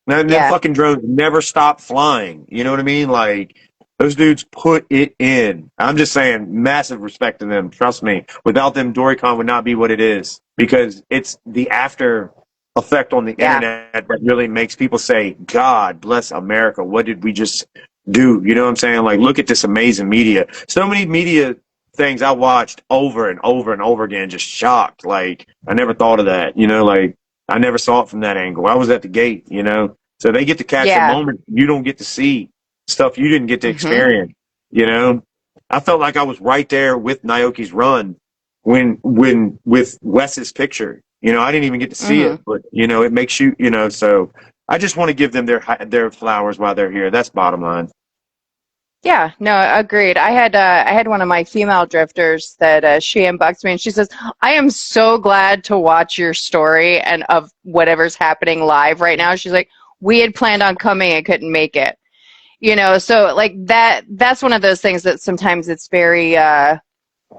And then Yeah. fucking drones never stopped flying. You know what I mean? Like, those dudes put it in. I'm just saying, massive respect to them. Trust me. Without them, Doricon would not be what it is, because it's the after effect on the Yeah. internet that really makes people say, God bless America. What did we just do? You know what I'm saying? Like, look at this amazing media. So many media things I watched over and over and over again, just shocked. Like, I never thought of that. Like, I never saw it from that angle. I was at the gate, So they get to catch the Yeah. moment you don't get to see, stuff you didn't get to Hmm. experience, I felt like I was right there with Naoki's run when with Wes's picture. I didn't even get to see Hmm. it, but it makes you, so I just want to give them their flowers while they're here. That's bottom line. Yeah, no, agreed. I had one of my female drifters that she inboxed me and she says, "I am so glad to watch your story and of whatever's happening live right now." She's like, "We had planned on coming and couldn't make it." So like that's one of those things that sometimes it's very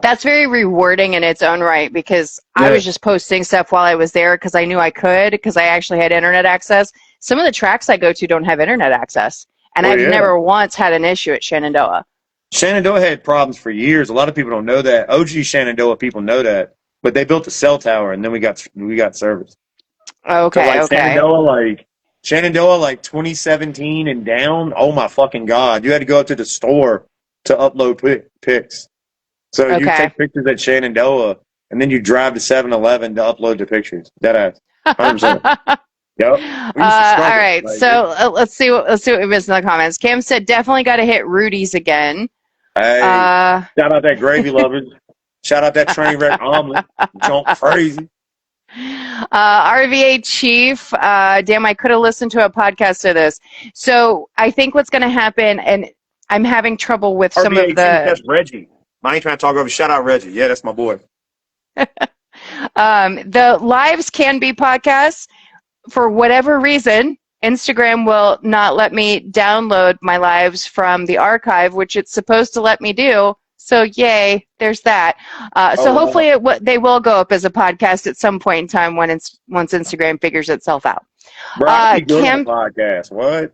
that's very rewarding in its own right, because I Yeah. was just posting stuff while I was there because I knew I could, because I actually had internet access. Some of the tracks I go to don't have internet access, and Well, I've yeah. never once had an issue at Shenandoah. Shenandoah had problems for years. A lot of people don't know that. OG Shenandoah people know that. but they built a cell tower, and then we got service. So Okay, like okay. Shenandoah, like 2017 and down. Oh my fucking god! You had to go up to the store to upload pics. So you Okay. take pictures at Shenandoah, and then you drive to 7-Eleven to upload the pictures. Deadass, 100%. Yep. We used to All struggle. right, Like, so let's see what we missed in the comments. Cam said definitely got to hit Rudy's again. hey, Uh, shout out that gravy lovers. Shout out that train wreck omelet. Junk crazy. RVA Chief, damn, I could have listened to a podcast of this. So I think what's going to happen, and I'm having trouble with some of RBA Chief, the that's Reggie. I ain't trying to talk over. Shout out Reggie. Yeah, that's my boy. the lives can be podcasts. For whatever reason, Instagram will not let me download my lives from the archive, which it's supposed to let me do. So yay, there's that. So hopefully they will go up as a podcast at some point in time once Instagram figures itself out. Bro, I'd be good on a podcast. What?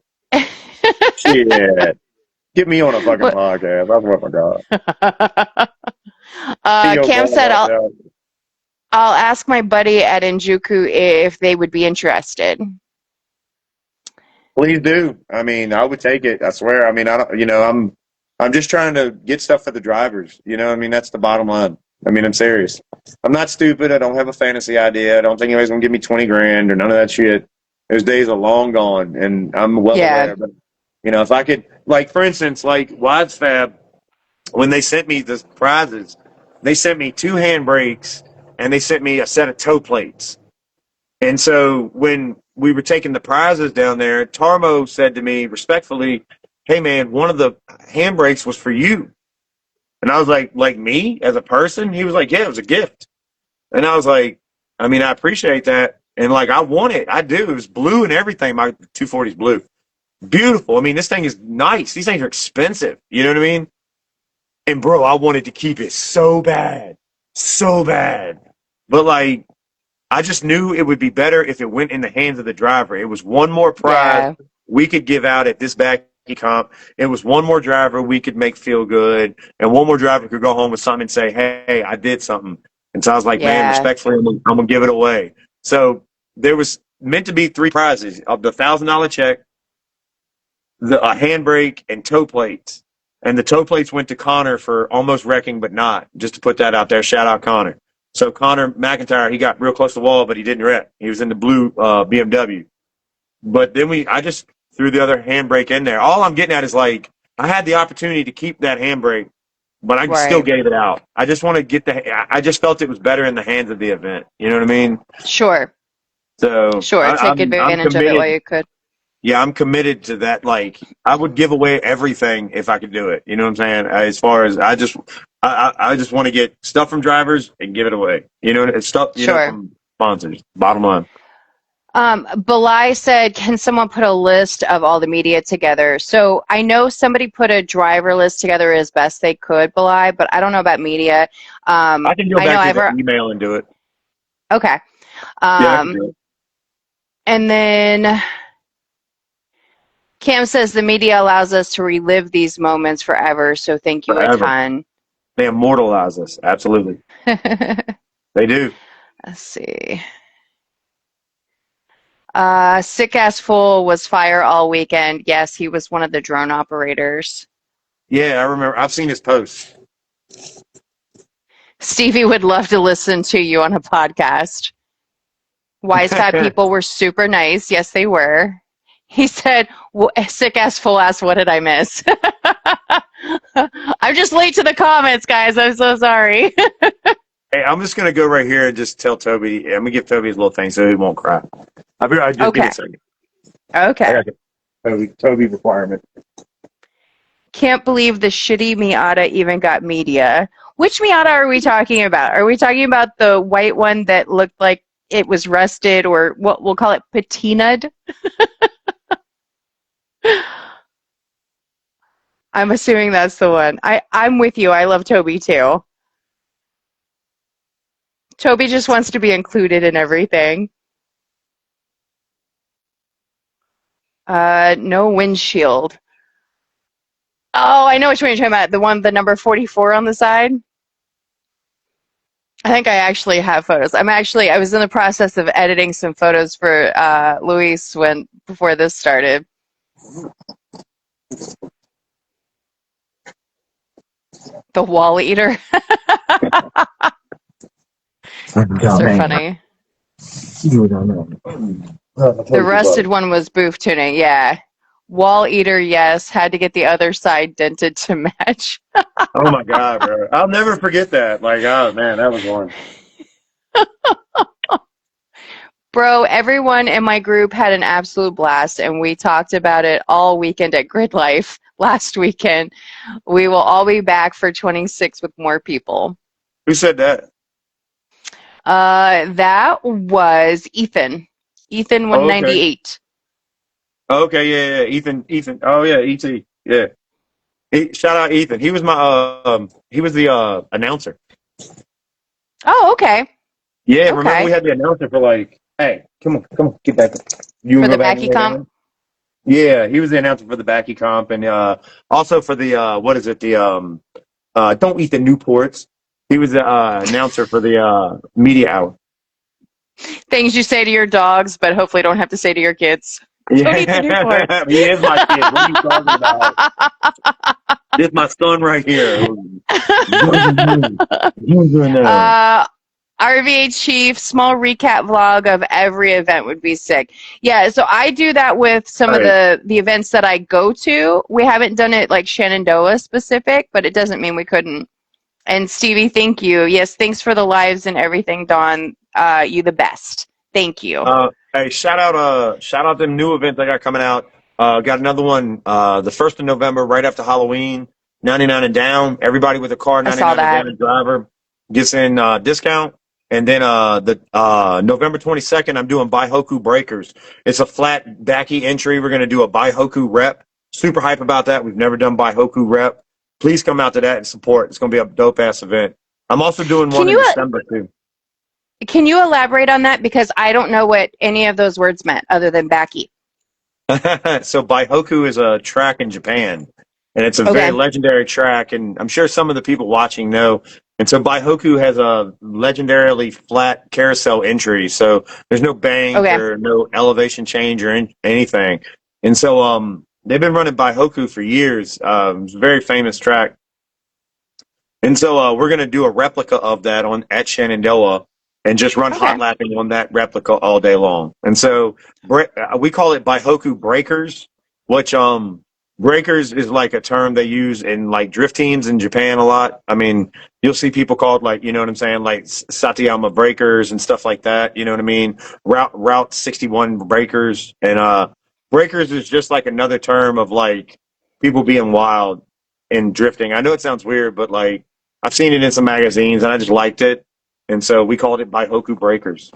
Shit. Get me on a fucking podcast. I swear to God. Cam said, I'll ask my buddy at Injuku if they would be interested. Please do. I mean, I would take it. I swear. I mean, I don't. I'm just trying to get stuff for the drivers. I mean, that's the bottom line. I mean, I'm serious. I'm not stupid. I don't have a fantasy idea. I don't think anybody's gonna give me 20 grand or none of that shit. Those days are long gone, and I'm well aware. But if I could, like, for instance, like Wides Fab, when they sent me the prizes, they sent me 2 handbrakes and they sent me a set of toe plates. And so when we were taking the prizes down there, Tarmo said to me respectfully, "Hey man, one of the handbrakes was for you." And I was like me as a person? He was like, "Yeah, it was a gift." And I was like, I mean, I appreciate that. And like, I want it. I do. It was blue and everything. My 240 is blue. Beautiful. I mean, this thing is nice. These things are expensive. You know what I mean? And bro, I wanted to keep it so bad. So bad. But like, I just knew it would be better if it went in the hands of the driver. It was one more prize we could give out at this back comp. It was one more driver we could make feel good, and one more driver could go home with something and say, "Hey, I did something." And so I was like, "Man, respectfully, I'm gonna give it away." So there was meant to be 3 prizes of the $1,000 check, a handbrake, and toe plates. And the toe plates went to Connor for almost wrecking, but not. Just to put that out there, shout out Connor. So Connor McIntyre, he got real close to the wall, but he didn't wreck. He was in the blue BMW. But then I just threw the other handbrake in there. All I'm getting at is, like, I had the opportunity to keep that handbrake, but I still gave it out. I just want to I just felt it was better in the hands of the event. You know what I mean? Sure. So take advantage of it while you could. Yeah, I'm committed to that. Like, I would give away everything if I could do it. You know what I'm saying? As far as I just want to get stuff from drivers and give it away. Stuff from sponsors. Bottom line. Belai said, "Can someone put a list of all the media together?" So I know somebody put a driver list together as best they could, Belai, but I don't know about media. I can go back to the email and do it. Okay. I can do it. And then Cam says the media allows us to relive these moments forever, so thank you a ton. They immortalize us, absolutely. They do. Let's see. Sick Ass Fool was fire all weekend. Yes, he was one of the drone operators. Yeah, I remember. I've seen his posts. Stevie would love to listen to you on a podcast. Wise Fat people were super nice. Yes, they were. He said, Sick Ass Fool asked, what did I miss? I'm just late to the comments, guys. I'm so sorry. Hey, I'm just going to go right here and just tell Toby. I'm going to give Toby his little thing so he won't cry. I'll just give it a second. Okay. I got Toby requirement. Can't believe the shitty Miata even got media. Which Miata are we talking about? Are we talking about the white one that looked like it was rusted, or what we'll call it patinaed? I'm assuming that's the one. I'm with you. I love Toby too. Toby just wants to be included in everything. No windshield. Oh, I know which one you're talking about. The one, the number 44 on the side. I think I actually have photos. I was in the process of editing some photos for Luis before this started. The wall eater. Those are funny. The rusted one was booth tuning, yeah. Wall eater, yes. Had to get the other side dented to match. Oh my God, bro. I'll never forget that. Like, oh man, that was one. Bro, everyone in my group had an absolute blast, and we talked about it all weekend at Grid Life last weekend. We will all be back for 26 with more people. Who said that? That was Ethan. Ethan Oh, okay. 198. Okay, yeah, yeah. Ethan. Oh yeah, ET. Yeah. Shout out Ethan. He was the announcer. Oh, okay. Yeah, remember we Okay. had the announcer for like, hey, come on, get back. You For wanna the go back and Backy lay comp? down? Yeah, he was the announcer for the Backy comp and also for the what is it? The don't eat the Newports. He was the announcer for the media hour. Things you say to your dogs, but hopefully don't have to say to your kids. Don't eat the Newports. Yeah, he is my kid. What are you talking about? This is my son right here. uh, RVA Chief, small recap vlog of every event would be sick. Yeah, so I do that with some All of right. the events that I go to. We haven't done it like Shenandoah specific, but it doesn't mean we couldn't. And Stevie, thank you. Yes, thanks for the lives and everything, Dawn. You the best. Thank you. Hey, shout out them new events I got coming out. Got another one the 1st of November, right after Halloween. 99 and down. Everybody with a car, I saw 99 and that. down, and driver gets in discount. And then the November 22nd, I'm doing Baihoku Breakers. It's a flat backy entry. We're gonna do a Baihoku rep. Super hype about that. We've never done Baihoku rep. Please come out to that and support. It's gonna be a dope ass event. I'm also doing Can one in you December too. can you elaborate on that because I don't know what any of those words meant other than backy. So Baihoku is a track in Japan, and it's a very Okay. legendary track, and I'm sure some of the people watching know. And so Baihoku has a legendarily flat carousel entry, so there's no bank Okay. or no elevation change or anything. And so they've been running Baihoku for years. It's a very famous track. And so we're going to do a replica of that on at Shenandoah and just run hot Okay. lapping on that replica all day long. And so we call it Baihoku Breakers, which breakers is like a term they use in like drift teams in Japan a lot. I mean, you'll see people called like, you know what I'm saying, like Satayama breakers and stuff like that. You know what I mean? Route 61 breakers and breakers is just like another term of like people being wild and drifting. I know it sounds weird, but like I've seen it in some magazines and I just liked it. And so we called it Baihoku Breakers.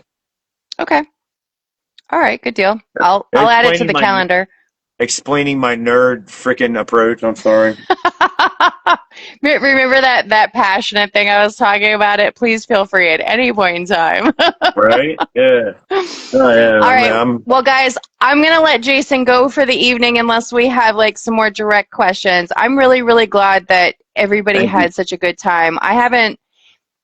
Okay. All right. Good deal. I'll add it to Explaining the my calendar. explaining my nerd freaking approach. I'm sorry. Remember that passionate thing I was talking about? It. Please feel free at any point in time. Right? Yeah. Oh All yeah, right. man. I'm Well, guys, I'm going to let Jason go for the evening unless we have like some more direct questions. I'm really, really glad that everybody thank you. had such a good time. I haven't,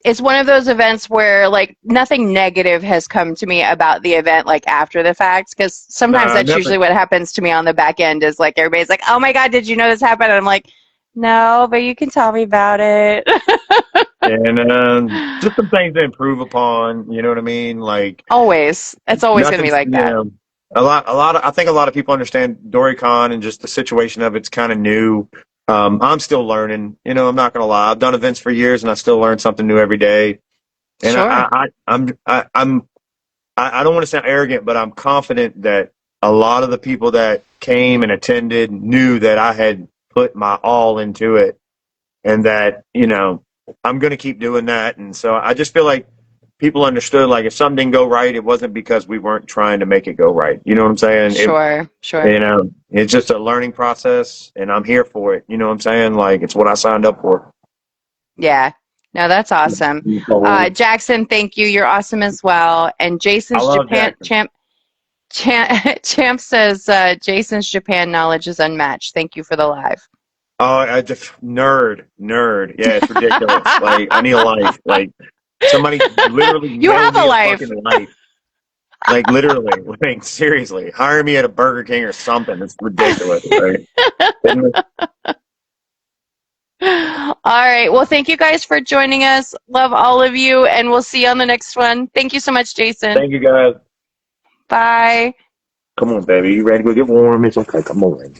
it's one of those events where like nothing negative has come to me about the event like after the fact because sometimes Nah, that's never. usually what happens to me on the back end is like everybody's like, oh my God, did you know this happened? And I'm like, no, but you can tell me about it. And just some things to improve upon, you know what I mean? Like Always. It's always going to be nothing's like that. I think a lot of people understand Doricon and just the situation of it's kind of new. I'm still learning. You know, I'm not gonna lie. I've done events for years and I still learn something new every day. And Sure. I don't want to sound arrogant, but I'm confident that a lot of the people that came and attended knew that I had put my all into it and that, you know, I'm going to keep doing that. And so I just feel like people understood, like, if something didn't go right, it wasn't because we weren't trying to make it go right. You know what I'm saying? Sure. Sure. You know, it's just a learning process and I'm here for it. You know what I'm saying? Like, it's what I signed up for. Yeah. No, that's awesome. Jackson, thank you. You're awesome as well. And I Jason's love Japan Jackson. Champ says Jason's Japan knowledge is unmatched. Thank you for the live. Oh, I just nerd. Yeah, it's ridiculous. Like, I need a life. Like, Somebody literally You mail have a me a life. fucking life. Like literally, like seriously, hire me at a Burger King or something. It's ridiculous, right? All right. Well, thank you guys for joining us. Love all of you, and we'll see you on the next one. Thank you so much, Jason. Thank you guys. Bye. Come on, baby. You ready to go get warm? It's okay. Come on.